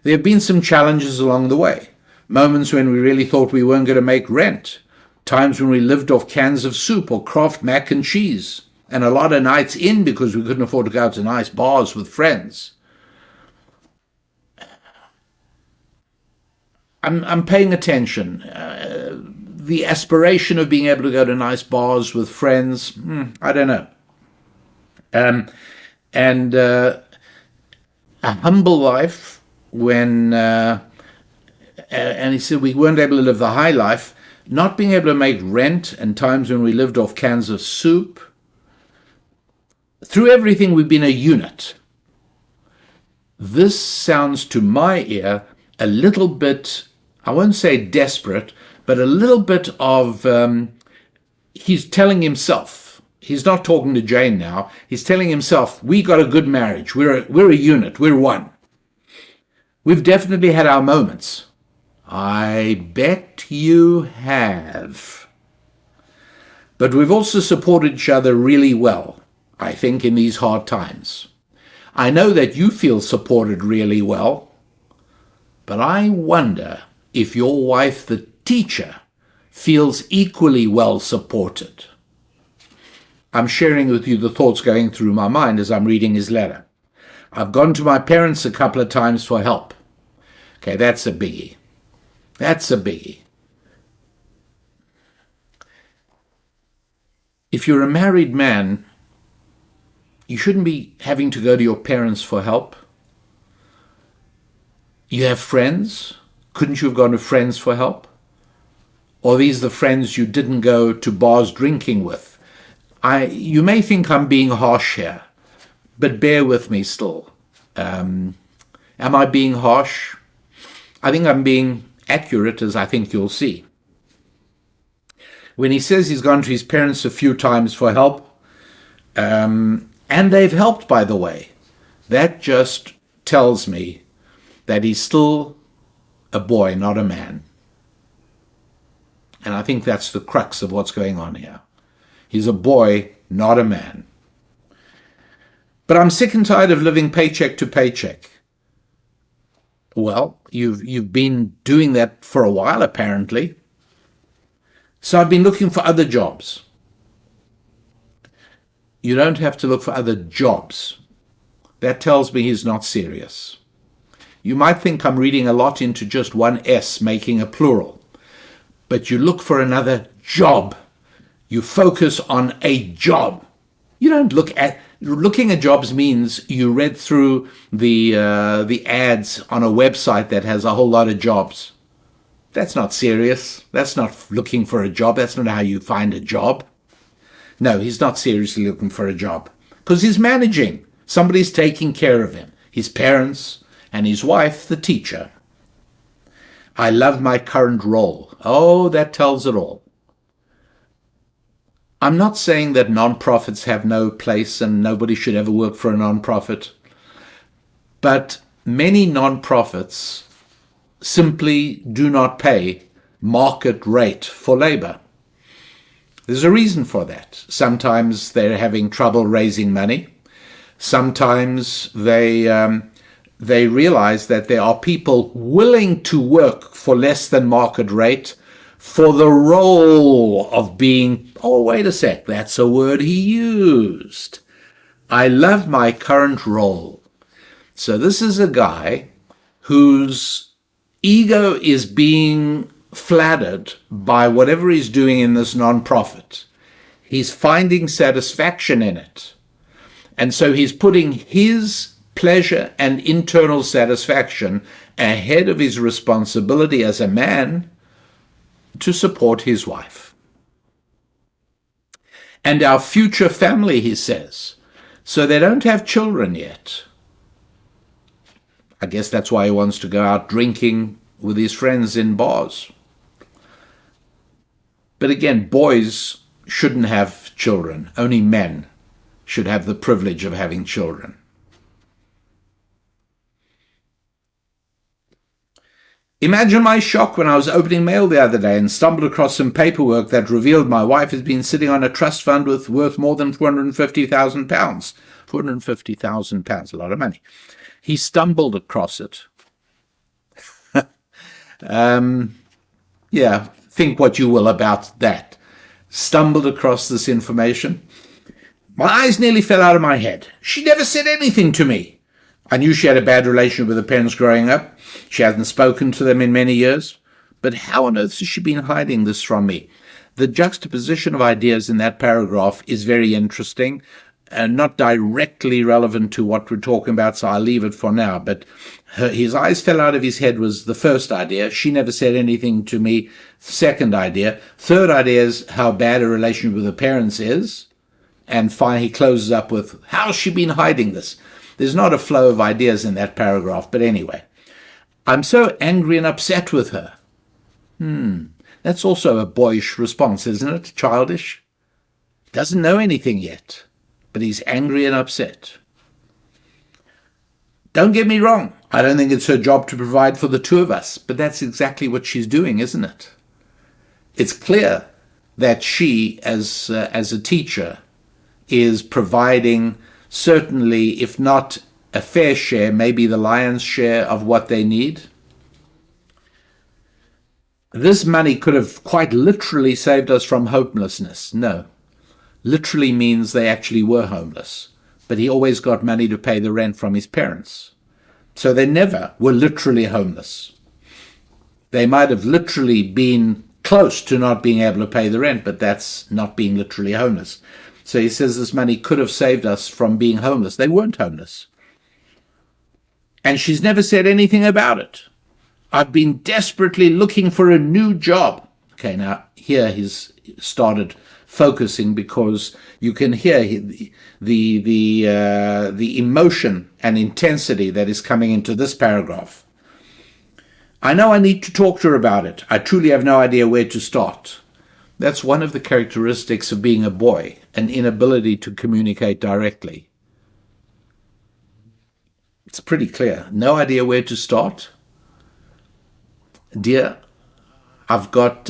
There have been some challenges along the way. Moments when we really thought we weren't going to make rent. Times when we lived off cans of soup or Kraft mac and cheese. And a lot of nights in because we couldn't afford to go out to nice bars with friends. I'm paying attention. The aspiration of being able to go to nice bars with friends, I don't know. And a humble life when, and he said we weren't able to live the high life, not being able to make rent and times when we lived off cans of soup. Through everything, we've been a unit. This sounds to my ear a little bit, I won't say desperate, but a little bit of, he's telling himself, he's not talking to Jane now, he's telling himself, we got a good marriage, we're a unit, we're one. We've definitely had our moments. I bet you have. But we've also supported each other really well, I think, in these hard times. I know that you feel supported really well, but I wonder if your wife, the teacher, feels equally well supported. I'm sharing with you the thoughts going through my mind as I'm reading his letter. I've gone to my parents a couple of times for help. Okay, that's a biggie. That's a biggie. If you're a married man, you shouldn't be having to go to your parents for help. You have friends. Couldn't you have gone to friends for help? Or these the friends you didn't go to bars drinking with? You may think I'm being harsh here, but bear with me still. Am I being harsh? I think I'm being accurate, as I think you'll see. When he says he's gone to his parents a few times for help, and they've helped, by the way, that just tells me that he's still a boy, not a man. And I think that's the crux of what's going on here. He's a boy, not a man. But I'm sick and tired of living paycheck to paycheck. Well, you've been doing that for a while, apparently. So I've been looking for other jobs. You don't have to look for other jobs. That tells me he's not serious. You might think I'm reading a lot into just one S, making a plural. But you look for another job. You focus on a job. You don't looking at jobs means you read through the ads on a website that has a whole lot of jobs. That's not serious. That's not looking for a job. That's not how you find a job. No, he's not seriously looking for a job because he's managing. Somebody's taking care of him, his parents and his wife, the teacher. I love my current role. Oh, that tells it all. I'm not saying that nonprofits have no place and nobody should ever work for a nonprofit, but many nonprofits simply do not pay market rate for labor. There's a reason for that. Sometimes they're having trouble raising money. Sometimes they realize that there are people willing to work for less than market rate for the role of being, oh, wait a sec, that's a word he used. I love my current role. So this is a guy whose ego is being flattered by whatever he's doing in this nonprofit. He's finding satisfaction in it. And so he's putting his pleasure and internal satisfaction ahead of his responsibility as a man to support his wife. And our future family, he says. So they don't have children yet. I guess that's why he wants to go out drinking with his friends in bars. But again, boys shouldn't have children. Only men should have the privilege of having children. Imagine my shock when I was opening mail the other day and stumbled across some paperwork that revealed my wife has been sitting on a trust fund worth more than £450,000. £450,000, a lot of money. He stumbled across it. Yeah, think what you will about that. Stumbled across this information. My eyes nearly fell out of my head. She never said anything to me. I knew she had a bad relationship with her parents growing up. She hasn't spoken to them in many years. But how on earth has she been hiding this from me? The juxtaposition of ideas in that paragraph is very interesting and not directly relevant to what we're talking about, so I'll leave it for now. But his eyes fell out of his head was the first idea. She never said anything to me. Second idea. Third idea is how bad a relationship with her parents is. And finally, he closes up with, how's she been hiding this? There's not a flow of ideas in that paragraph, but anyway. I'm so angry and upset with her. That's also a boyish response, isn't it? Childish. Doesn't know anything yet, but he's angry and upset. Don't get me wrong. I don't think it's her job to provide for the two of us, but that's exactly what she's doing, isn't it? It's clear that she, as a teacher, is providing certainly, if not a fair share, maybe the lion's share of what they need. This money could have quite literally saved us from homelessness. No, literally means they actually were homeless, but he always got money to pay the rent from his parents. So they never were literally homeless. They might have literally been close to not being able to pay the rent, but that's not being literally homeless. So he says this money could have saved us from being homeless. They weren't homeless. And she's never said anything about it. I've been desperately looking for a new job. Okay, now here he's started focusing because you can hear the emotion and intensity that is coming into this paragraph. I know I need to talk to her about it. I truly have no idea where to start. That's one of the characteristics of being a boy, an inability to communicate directly. It's pretty clear. No idea where to start. Dear, I've got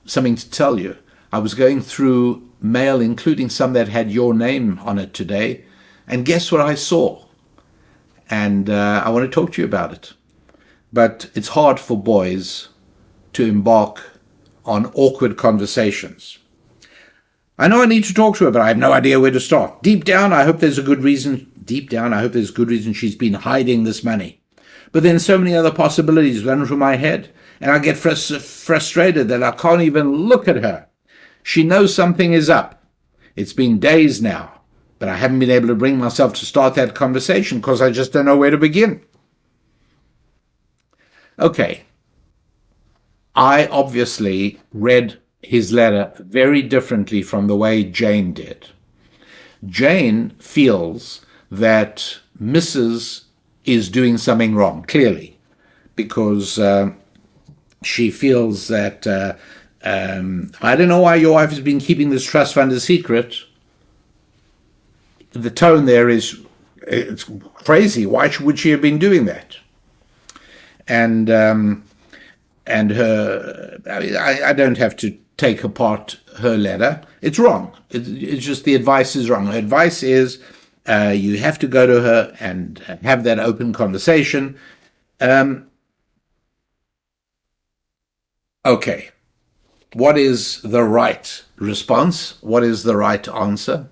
something to tell you. I was going through mail, including some that had your name on it today, and guess what I saw? And I want to talk to you about it. But it's hard for boys to embark on awkward conversations. I know I need to talk to her, but I have no idea where to start. Deep down, I hope there's good reason she's been hiding this money. But then so many other possibilities run through my head, and I get frustrated that I can't even look at her. She knows something is up. It's been days now, but I haven't been able to bring myself to start that conversation because I just don't know where to begin. Okay. I obviously read his letter very differently from the way Jane did. Jane feels that Mrs. is doing something wrong, clearly, because she feels that, I don't know why your wife has been keeping this trust fund a secret. The tone there it's crazy. Why would she have been doing that? And her, I don't have to take apart her letter. It's wrong. It's just the advice is wrong. Her advice is you have to go to her and have that open conversation. Okay. What is the right response? What is the right answer?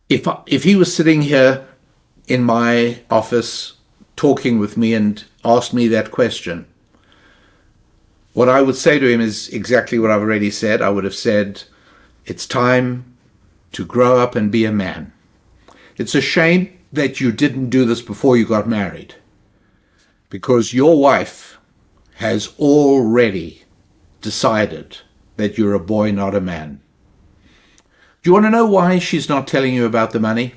If he was sitting here in my office talking with me and asked me that question, what I would say to him is exactly what I've already said. I would have said, it's time to grow up and be a man. It's a shame that you didn't do this before you got married, because your wife has already decided that you're a boy, not a man. Do you want to know why she's not telling you about the money?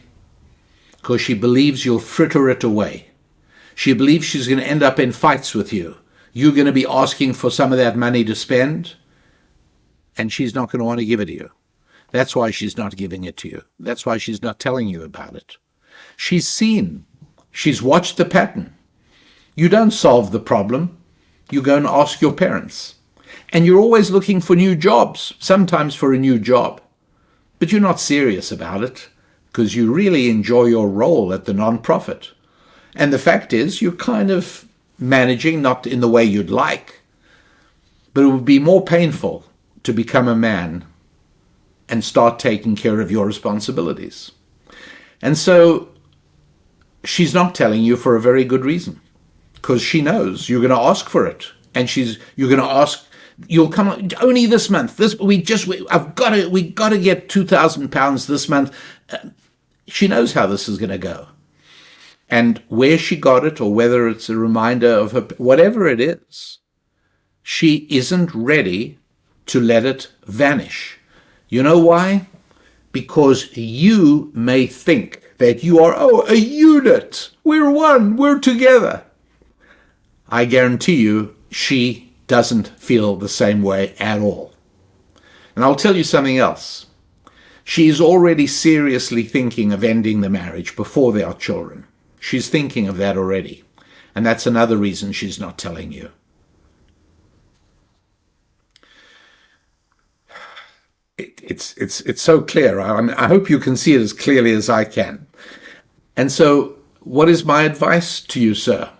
Because she believes you'll fritter it away. She believes she's going to end up in fights with you. You're going to be asking for some of that money to spend, and she's not going to want to give it to you. That's why she's not giving it to you. That's why she's not telling you about it. She's seen. She's watched the pattern. You don't solve the problem. You go and ask your parents. And you're always looking for new jobs, sometimes for a new job. But you're not serious about it because you really enjoy your role at the non-profit. And the fact is, you're kind of managing, not in the way you'd like, but it would be more painful to become a man and start taking care of your responsibilities. And so she's not telling you for a very good reason, because she knows you're going to ask for it, and you're going to ask. You'll come only this month. We got to get £2,000 this month. She knows how this is going to go, and where she got it, or whether it's a reminder of her, whatever it is, she isn't ready to let it vanish. You know why? Because you may think that you are a unit. We're one. We're together. I guarantee you, she doesn't feel the same way at all. And I'll tell you something else. She's already seriously thinking of ending the marriage before there are children. She's thinking of that already. And that's another reason she's not telling you. It's so clear. I hope you can see it as clearly as I can. And so, what is my advice to you, sir?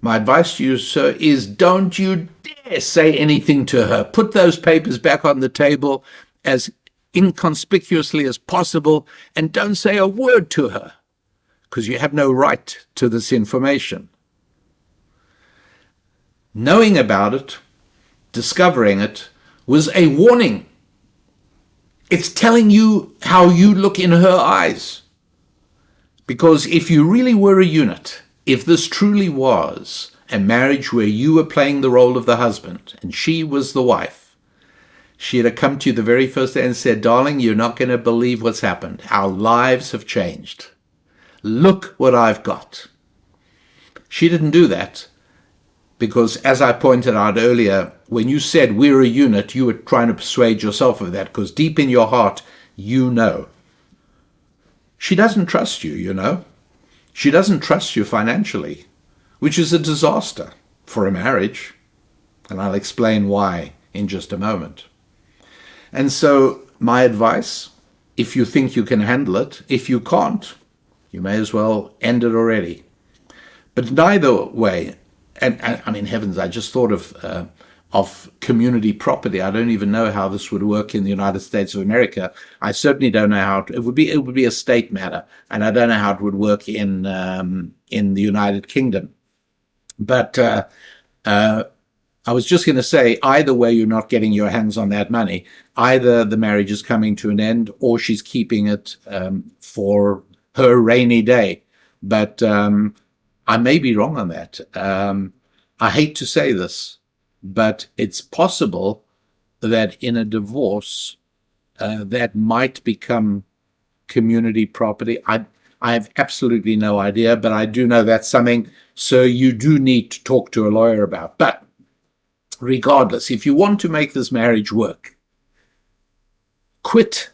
My advice to you, sir, is don't you dare say anything to her. Put those papers back on the table as inconspicuously as possible, and don't say a word to her, because you have no right to this information. Knowing about it, discovering it, was a warning. It's telling you how you look in her eyes. Because if you really were a unit, if this truly was a marriage where you were playing the role of the husband and she was the wife, she'd have come to you the very first day and said, darling, you're not going to believe what's happened. Our lives have changed. Look what I've got. She didn't do that because, as I pointed out earlier, when you said we're a unit, you were trying to persuade yourself of that because deep in your heart, you know. She doesn't trust you, you know. She doesn't trust you financially, which is a disaster for a marriage. And I'll explain why in just a moment. And so my advice, if you think you can handle it, if you can't, you may as well end it already. But neither way, and I mean, heavens, I just thought of community property. I don't even know how this would work in the United States of America. I certainly don't know how it would be a state matter, and I don't know how it would work in the United Kingdom. But I was just going to say, either way, you're not getting your hands on that money. Either the marriage is coming to an end, or she's keeping it for her rainy day. But I may be wrong on that. I hate to say this, but it's possible that in a divorce, that might become community property. I have absolutely no idea, but I do know that's something, so you do need to talk to a lawyer about. But regardless, if you want to make this marriage work, quit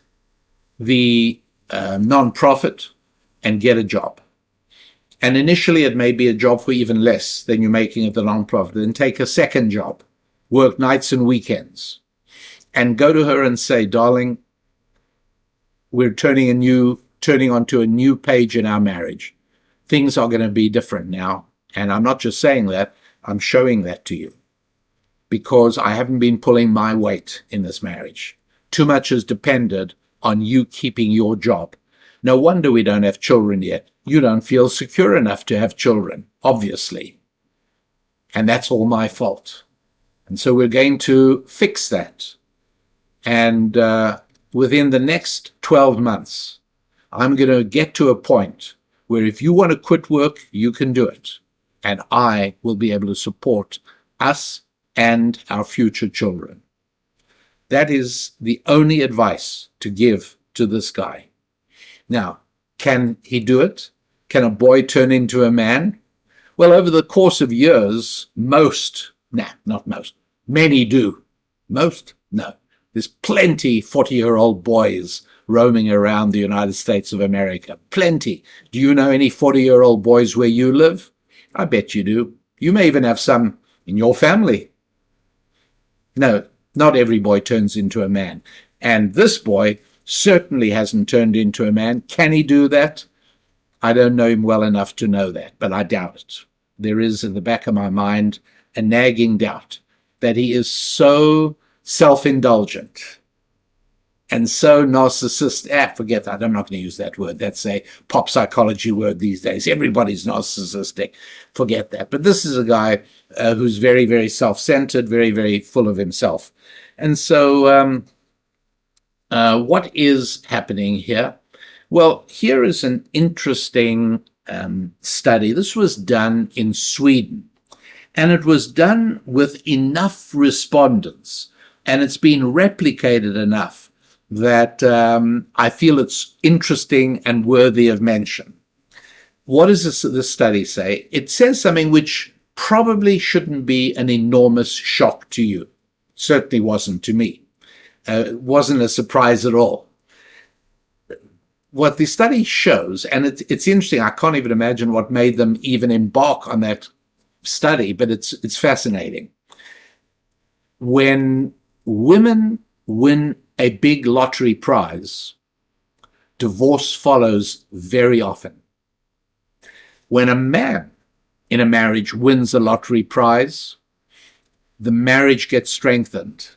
the non-profit and get a job. And initially, it may be a job for even less than you're making at the non-profit. Then take a second job, work nights and weekends, and go to her and say, darling, we're turning onto a new page in our marriage. Things are going to be different now. And I'm not just saying that, I'm showing that to you. Because I haven't been pulling my weight in this marriage. Too much has depended on you keeping your job. No wonder we don't have children yet. You don't feel secure enough to have children, obviously. And that's all my fault. And so we're going to fix that. And within the next 12 months, I'm going to get to a point where if you want to quit work, you can do it. And I will be able to support us and our future children. That is the only advice to give to this guy. Now, can he do it? Can a boy turn into a man? Well, over the course of years, many do. Most? No. There's plenty 40-year-old boys roaming around the United States of America. Plenty. Do you know any 40-year-old boys where you live? I bet you do. You may even have some in your family. No, not every boy turns into a man. And this boy certainly hasn't turned into a man. Can he do that? I don't know him well enough to know that, but I doubt it. There is in the back of my mind a nagging doubt that he is so self-indulgent and so narcissistic. Forget that. I'm not going to use that word. That's a pop psychology word these days. Everybody's narcissistic. Forget that. But this is a guy who's very, very self-centered, very, very full of himself. And so what is happening here? Well, here is an interesting study. This was done in Sweden, and it was done with enough respondents, and it's been replicated enough that I feel it's interesting and worthy of mention. What does this study say? It says something which probably shouldn't be an enormous shock to you. Certainly wasn't to me. It wasn't a surprise at all. What the study shows, and it's interesting, I can't even imagine what made them even embark on that study, but it's fascinating. When women win a big lottery prize, divorce follows very often. When a man in a marriage wins a lottery prize, the marriage gets strengthened.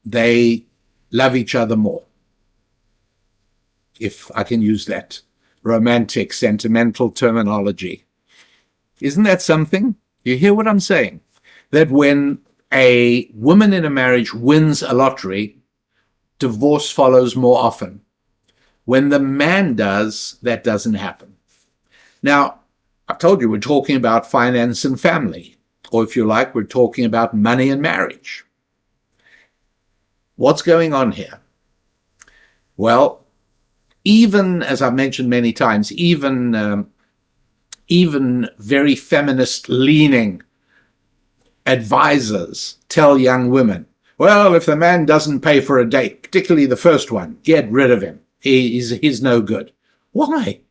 They love each other more, if I can use that romantic, sentimental terminology. Isn't that something? You hear what I'm saying? That when a woman in a marriage wins a lottery, divorce follows more often. When the man does, that doesn't happen. Now, I've told you we're talking about finance and family, or if you like, we're talking about money and marriage. What's going on here? Well, even, as I've mentioned many times, even very feminist-leaning advisors tell young women, well, if the man doesn't pay for a date, particularly the first one, get rid of him. He's no good. Why?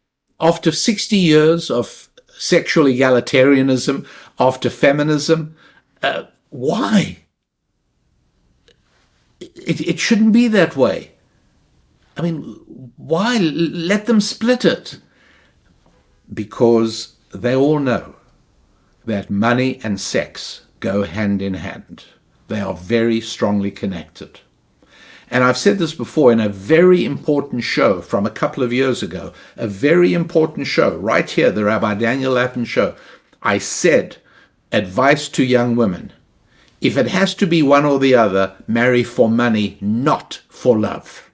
After 60 years of sexual egalitarianism, after feminism, why? It shouldn't be that way. I mean, why? Let them split it. Because they all know that money and sex go hand in hand. They are very strongly connected. And I've said this before in a very important show from a couple of years ago, a very important show, right here, the Rabbi Daniel Lapin show. I said, advice to young women, if it has to be one or the other, marry for money, not for love.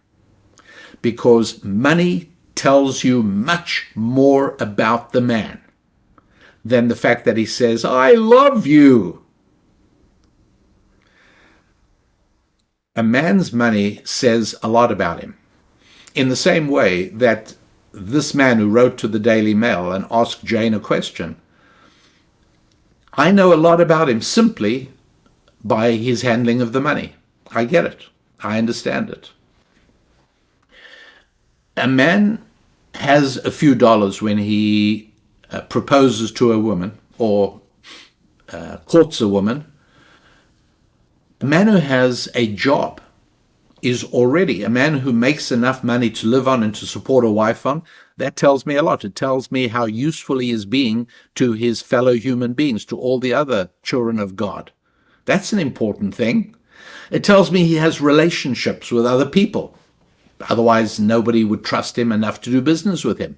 Because money tells you much more about the man than the fact that he says, I love you. A man's money says a lot about him. In the same way that this man who wrote to the Daily Mail and asked Jane a question, I know a lot about him simply by his handling of the money. I get it. I understand it. A man has a few dollars when he proposes to a woman or courts a woman. A man who has a job is already a man who makes enough money to live on and to support a wife on. That tells me a lot. It tells me how useful he is being to his fellow human beings, to all the other children of God. That's an important thing. It tells me he has relationships with other people. Otherwise, nobody would trust him enough to do business with him.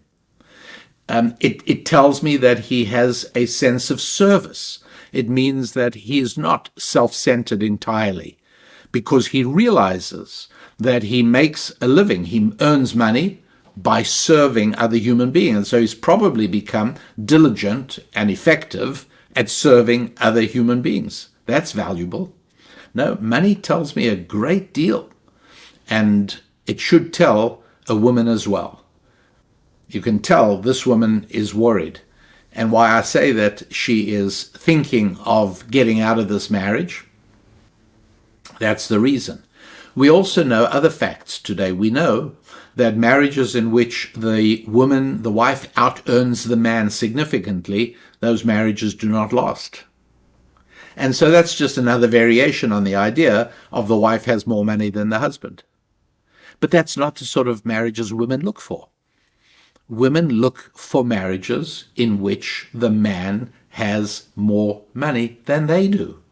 It tells me that he has a sense of service. It means that he is not self-centered entirely, because he realizes that he makes a living. He earns money by serving other human beings. And so he's probably become diligent and effective at serving other human beings. That's valuable. No, money tells me a great deal. And it should tell a woman as well. You can tell this woman is worried. And why I say that she is thinking of getting out of this marriage, that's the reason. We also know other facts today. We know that marriages in which the woman, the wife, out-earns the man significantly, those marriages do not last. And so that's just another variation on the idea of the wife has more money than the husband. But that's not the sort of marriages women look for. Women look for marriages in which the man has more money than they do.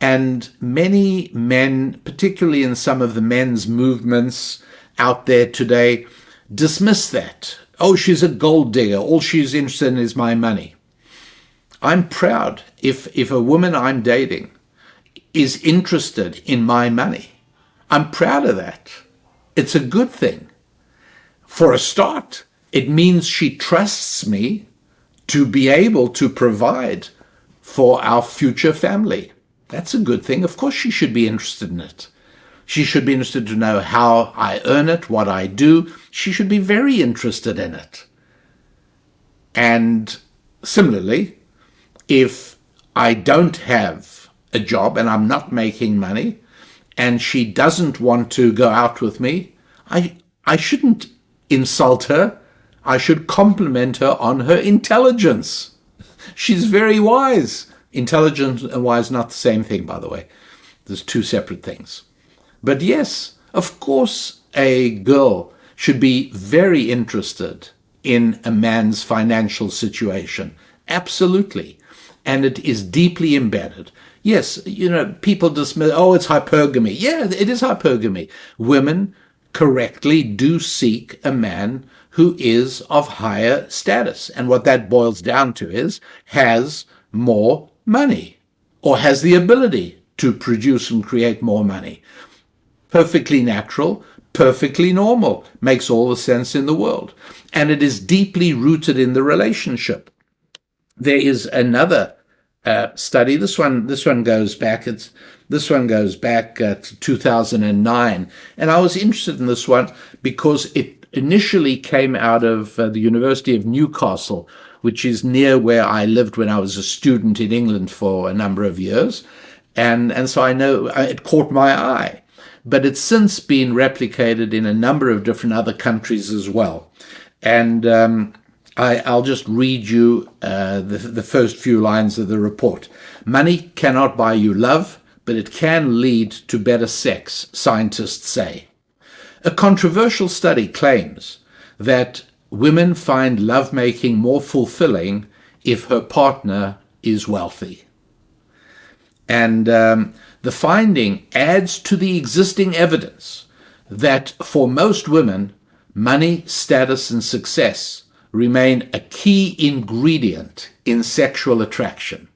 And many men, particularly in some of the men's movements out there today, dismiss that. Oh, she's a gold digger. All she's interested in is my money. I'm proud if a woman I'm dating is interested in my money. I'm proud of that. It's a good thing. For a start, it means she trusts me to be able to provide for our future family. That's a good thing. Of course she should be interested in it. She should be interested to know how I earn it, what I do. She should be very interested in it. And similarly, if I don't have a job and I'm not making money and she doesn't want to go out with me, I shouldn't insult her. I should compliment her on her intelligence. She's very wise. Intelligent and wise, not the same thing, by the way. There's two separate things. But yes, of course, a girl should be very interested in a man's financial situation. Absolutely. And it is deeply embedded. Yes, people dismiss, oh, it's hypergamy. Yeah, it is hypergamy. Women correctly do seek a man who is of higher status. And what that boils down to is has more money or has the ability to produce and create more money. Perfectly natural, perfectly normal, makes all the sense in the world. And it is deeply rooted in the relationship. There is another study. This one goes back. This one goes back to 2009, and I was interested in this one because it initially came out of the University of Newcastle, which is near where I lived when I was a student in England for a number of years, and so I know it caught my eye. But it's since been replicated in a number of different other countries as well, and I'll just read you the first few lines of the report. Money cannot buy you love, but it can lead to better sex, scientists say. A controversial study claims that women find lovemaking more fulfilling if her partner is wealthy. And the finding adds to the existing evidence that for most women, money, status, and success remain a key ingredient in sexual attraction.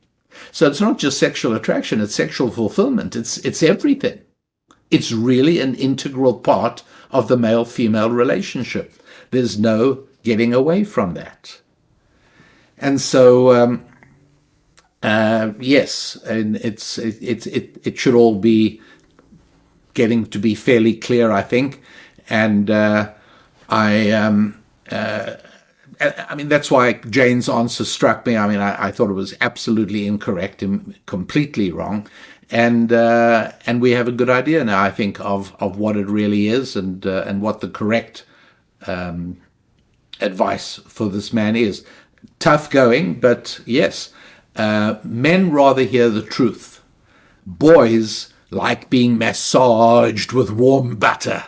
So it's not just sexual attraction, it's sexual fulfillment. It's everything. It's really an integral part of the male-female relationship. There's no getting away from that. And so, yes, and it should all be getting to be fairly clear, I think. And I mean, that's why Jane's answer struck me. I mean, I thought it was absolutely incorrect and completely wrong. And we have a good idea now, I think, of what it really is and what the correct advice for this man is. Tough going, but yes, men rather hear the truth. Boys like being massaged with warm butter.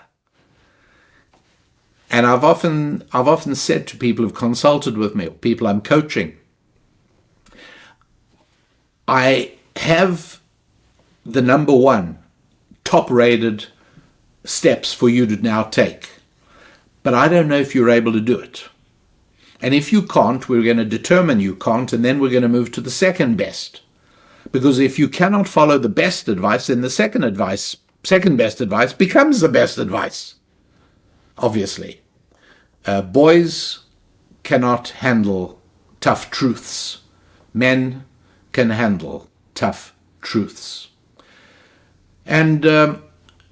And I've often said to people who've consulted with me, or people I'm coaching, I have the number one top-rated steps for you to now take, but I don't know if you're able to do it. And if you can't, we're going to determine you can't, and then we're going to move to the second best. Because if you cannot follow the best advice, then the second best advice becomes the best advice, obviously. Boys cannot handle tough truths. Men can handle tough truths. And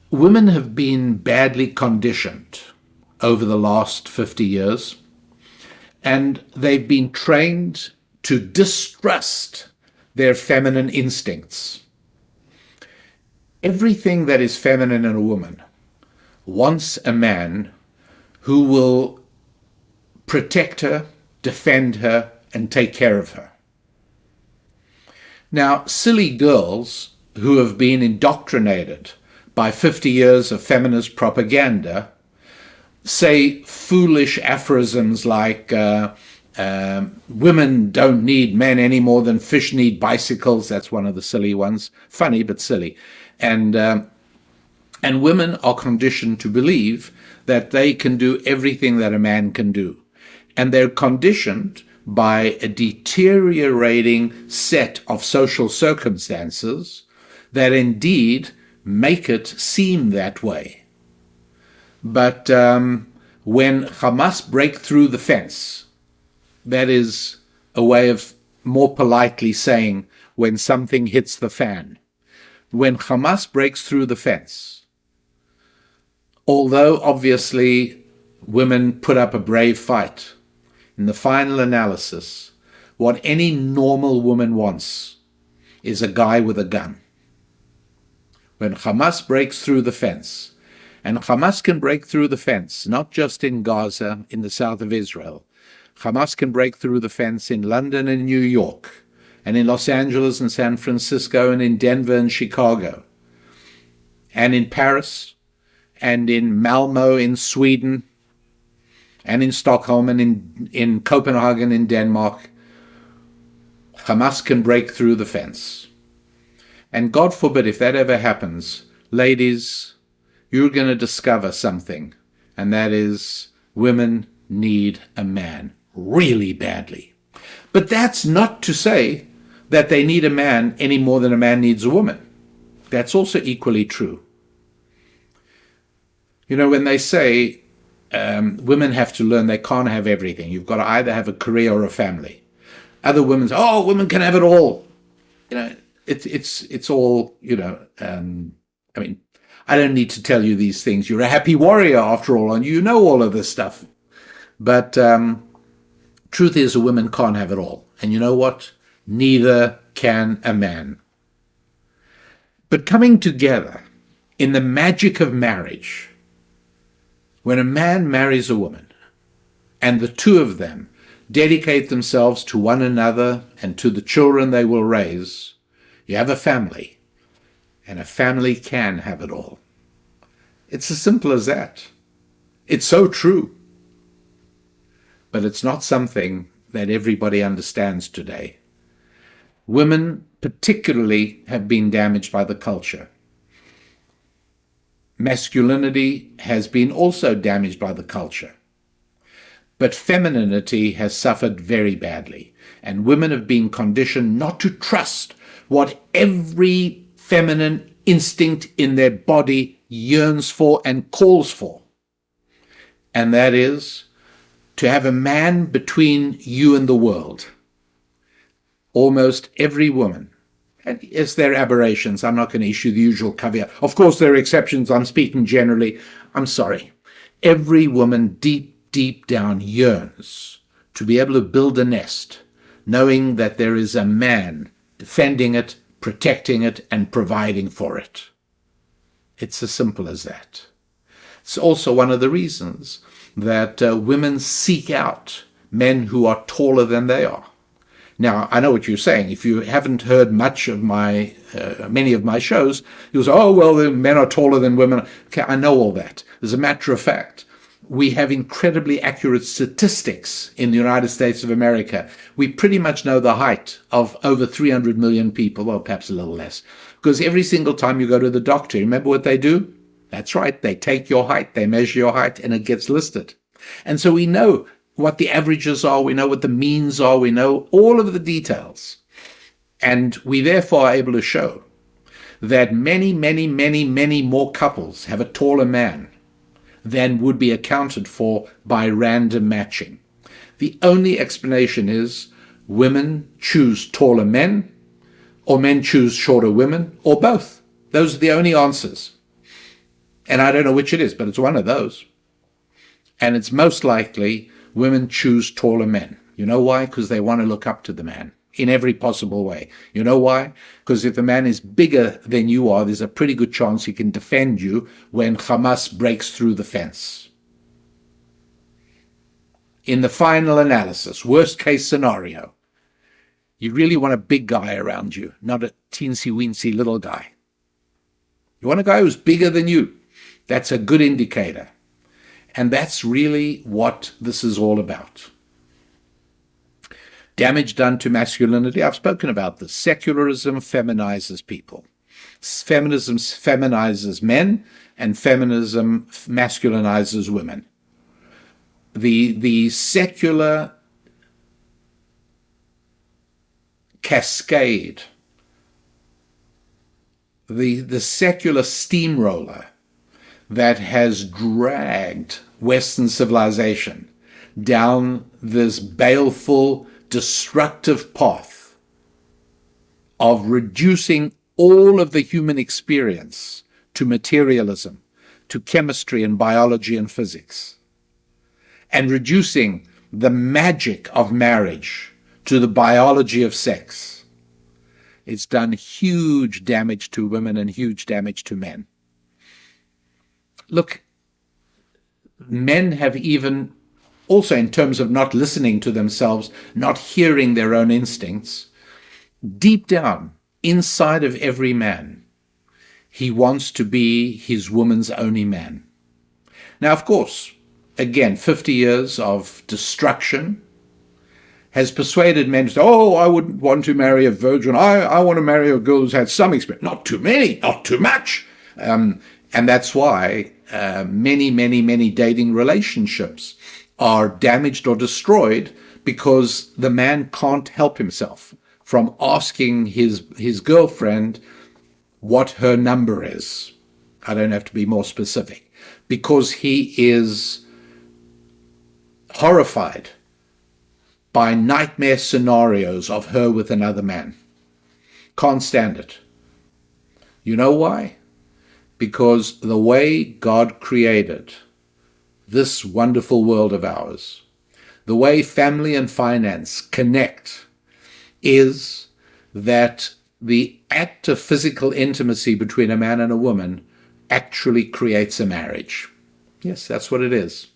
women have been badly conditioned over the last 50 years, and they've been trained to distrust their feminine instincts. Everything that is feminine in a woman wants a man who will protect her, defend her, and take care of her. Now, silly girls who have been indoctrinated by 50 years of feminist propaganda say foolish aphorisms like women don't need men any more than fish need bicycles. That's one of the silly ones. Funny, but silly. And women are conditioned to believe that they can do everything that a man can do. And they're conditioned by a deteriorating set of social circumstances that indeed make it seem that way. But when Hamas break through the fence, that is a way of more politely saying when something hits the fan. When Hamas breaks through the fence, although obviously women put up a brave fight, in the final analysis, what any normal woman wants is a guy with a gun. When Hamas breaks through the fence, and Hamas can break through the fence, not just in Gaza, in the south of Israel. Hamas can break through the fence in London and New York, and in Los Angeles and San Francisco, and in Denver and Chicago, and in Paris, and in Malmo in Sweden, and in Stockholm, and in Copenhagen in Denmark. Hamas can break through the fence. And God forbid if that ever happens, ladies, you're going to discover something, and that is women need a man really badly. But that's not to say that they need a man any more than a man needs a woman. That's also equally true. You know, when they say women have to learn they can't have everything, you've got to either have a career or a family. Other women say, oh, women can have it all. It's all, I mean, I don't need to tell you these things. You're a happy warrior after all, and you know all of this stuff. But truth is, a woman can't have it all. And you know what? Neither can a man. But coming together in the magic of marriage, when a man marries a woman and the two of them dedicate themselves to one another and to the children they will raise, you have a family, and a family can have it all. It's as simple as that. It's so true. But it's not something that everybody understands today. Women particularly have been damaged by the culture. Masculinity has been also damaged by the culture. But femininity has suffered very badly, and women have been conditioned not to trust what every feminine instinct in their body yearns for and calls for. And that is to have a man between you and the world. Almost every woman, and yes, there are aberrations. I'm not going to issue the usual caveat. Of course, there are exceptions. I'm speaking generally. I'm sorry. Every woman deep down yearns to be able to build a nest, knowing that there is a man defending it, protecting it, and providing for it. It's as simple as that. It's also one of the reasons that women seek out men who are taller than they are. Now, I know what you're saying. If you haven't heard much of many of my shows, you'll say, oh, well, the men are taller than women. Okay, I know all that. As a matter of fact, we have incredibly accurate statistics in the United States of America. We pretty much know the height of over 300 million people, well, perhaps a little less, because every single time you go to the doctor, remember what they do? That's right. They take your height, they measure your height, and it gets listed. And so we know what the averages are, we know what the means are, we know all of the details. And we therefore are able to show that many more couples have a taller man than would be accounted for by random matching. The only explanation is women choose taller men, or men choose shorter women, or both. Those are the only answers. And I don't know which it is, but it's one of those. And it's most likely women choose taller men. You know why? Because they want to look up to the man in every possible way. You know why? Because if the man is bigger than you are, there's a pretty good chance he can defend you when Hamas breaks through the fence. In the final analysis, worst case scenario, you really want a big guy around you, not a teensy-weensy little guy. You want a guy who's bigger than you. That's a good indicator. And that's really what this is all about. Damage done to masculinity. I've spoken about this. Secularism feminizes people. Feminism feminizes men, and feminism masculinizes women. The secular cascade, the secular steamroller that has dragged Western civilization down this baleful, destructive path of reducing all of the human experience to materialism, to chemistry and biology and physics, and reducing the magic of marriage to the biology of sex. It's done huge damage to women and huge damage to men. Look, men have even, also in terms of not listening to themselves, not hearing their own instincts, deep down, inside of every man, he wants to be his woman's only man. Now, of course, again, 50 years of destruction has persuaded men to say, oh, I wouldn't want to marry a virgin. I want to marry a girl who's had some experience. Not too many, not too much. And that's why many dating relationships are damaged or destroyed, because the man can't help himself from asking his girlfriend what her number is. I don't have to be more specific, because he is horrified by nightmare scenarios of her with another man. Can't stand it. You know why? Because the way God created this wonderful world of ours, the way family and finance connect, is that the act of physical intimacy between a man and a woman actually creates a marriage. Yes, that's what it is.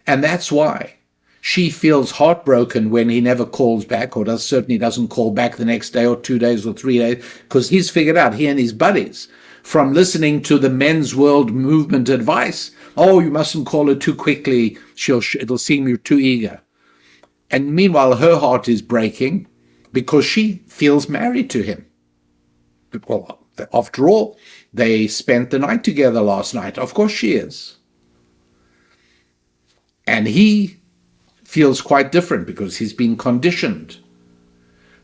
And that's why she feels heartbroken when he never calls back, or certainly doesn't call back the next day or 2 days or 3 days, because he's figured out, he and his buddies, from listening to the men's world movement advice, oh, you mustn't call her too quickly, it'll seem you're too eager. And meanwhile, her heart is breaking because she feels married to him. Well, after all, they spent the night together last night. Of course she is. And he feels quite different because he's been conditioned.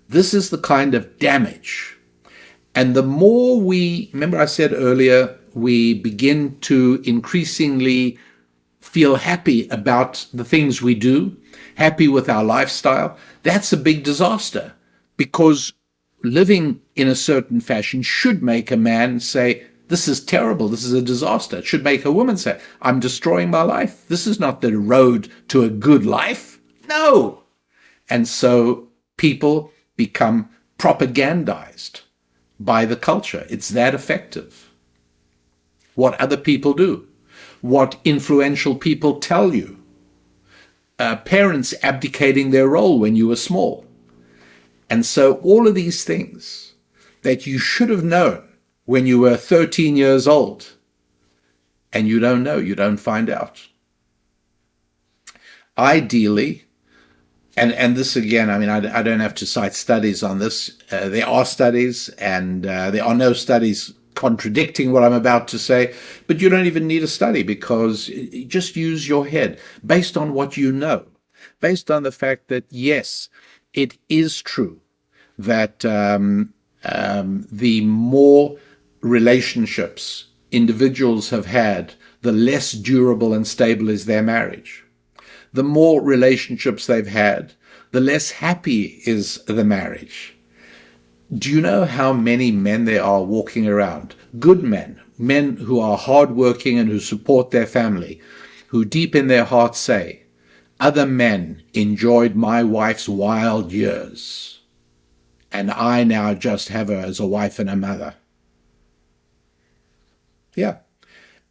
This is the kind of damage. And the more we, remember I said earlier, we begin to increasingly feel happy about the things we do, happy with our lifestyle, that's a big disaster, because living in a certain fashion should make a man say, this is terrible, this is a disaster. It should make a woman say, I'm destroying my life. This is not the road to a good life. No. And so people become propagandized by the culture. It's that effective. What other people do, what influential people tell you, parents abdicating their role when you were small. And so all of these things that you should have known when you were 13 years old, and you don't know, you don't find out. Ideally, and this again, I mean, I don't have to cite studies on this. There are studies, and there are no studies contradicting what I'm about to say, but you don't even need a study, because you just use your head based on what you know, based on the fact that, yes, it is true that the more relationships individuals have had, the less durable and stable is their marriage. The more relationships they've had, the less happy is the marriage. Do you know how many men there are walking around, good men, men who are hardworking and who support their family, who deep in their hearts say, other men enjoyed my wife's wild years, and I now just have her as a wife and a mother. Yeah.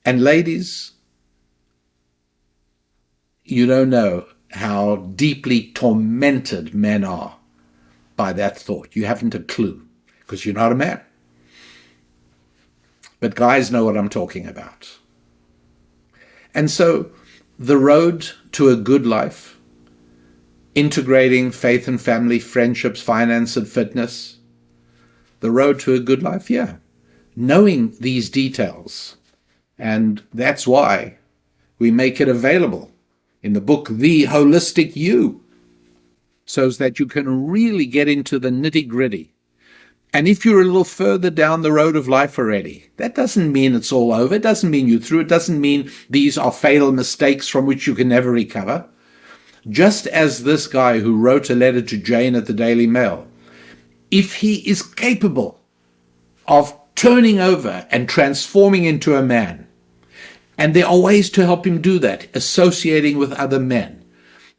And ladies, you don't know how deeply tormented men are by that thought. You haven't a clue, because you're not a man. But guys know what I'm talking about. And so the road to a good life, integrating faith and family, friendships, finance and fitness, the road to a good life, yeah, knowing these details. And that's why we make it available in the book, The Holistic You, so that you can really get into the nitty-gritty. And if you're a little further down the road of life already, that doesn't mean it's all over. It doesn't mean you're through. It doesn't mean these are fatal mistakes from which you can never recover. Just as this guy who wrote a letter to Jane at the Daily Mail, if he is capable of turning over and transforming into a man, and there are ways to help him do that, associating with other men,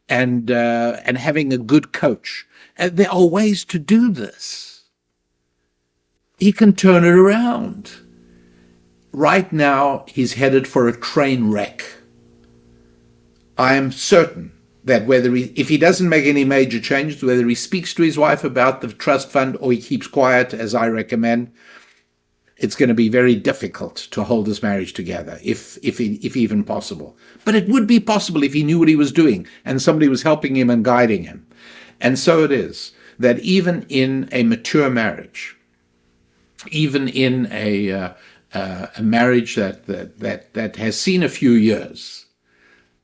and having a good coach. And there are ways to do this. He can turn it around. Right now, he's headed for a train wreck. I am certain that if he doesn't make any major changes, whether he speaks to his wife about the trust fund or he keeps quiet, as I recommend, it's going to be very difficult to hold this marriage together, if even possible. But it would be possible if he knew what he was doing and somebody was helping him and guiding him. And so it is that even in a mature marriage, even in a marriage that has seen a few years,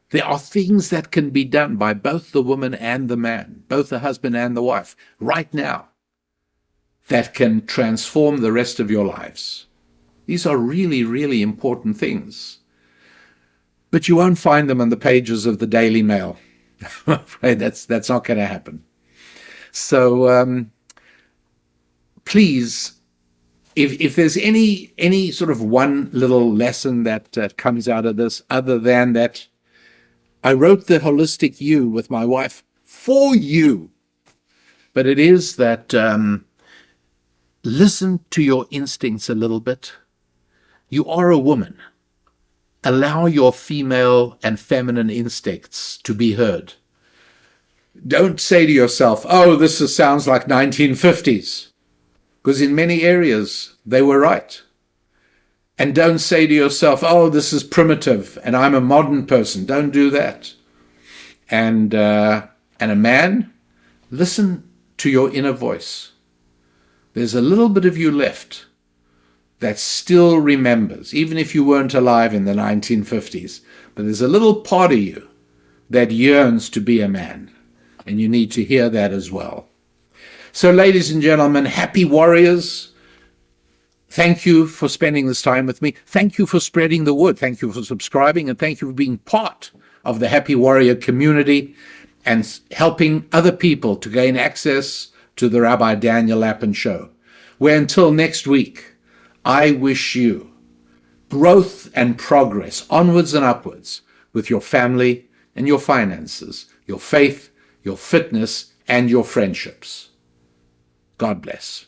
there are things that can be done by both the woman and the man, both the husband and the wife, right now, that can transform the rest of your lives. These are really, really important things. But you won't find them on the pages of the Daily Mail. I'm afraid that's not going to happen. So please, if there's any sort of one little lesson that comes out of this, other than that, I wrote the holistic you with my wife for you, but it is that listen to your instincts a little bit. You are a woman. Allow your female and feminine instincts to be heard. Don't say to yourself, oh, sounds like 1950s, because in many areas they were right. And don't say to yourself, oh, this is primitive and I'm a modern person. Don't do that. And a man, listen to your inner voice. There's a little bit of you left that still remembers, even if you weren't alive in the 1950s, but there's a little part of you that yearns to be a man, and you need to hear that as well. So, ladies and gentlemen, happy warriors, thank you for spending this time with me. Thank you for spreading the word. Thank you for subscribing, and thank you for being part of the Happy Warrior community and helping other people to gain access to the Rabbi Daniel Lapin Show, where until next week, I wish you growth and progress onwards and upwards with your family and your finances, your faith, your fitness, and your friendships. God bless.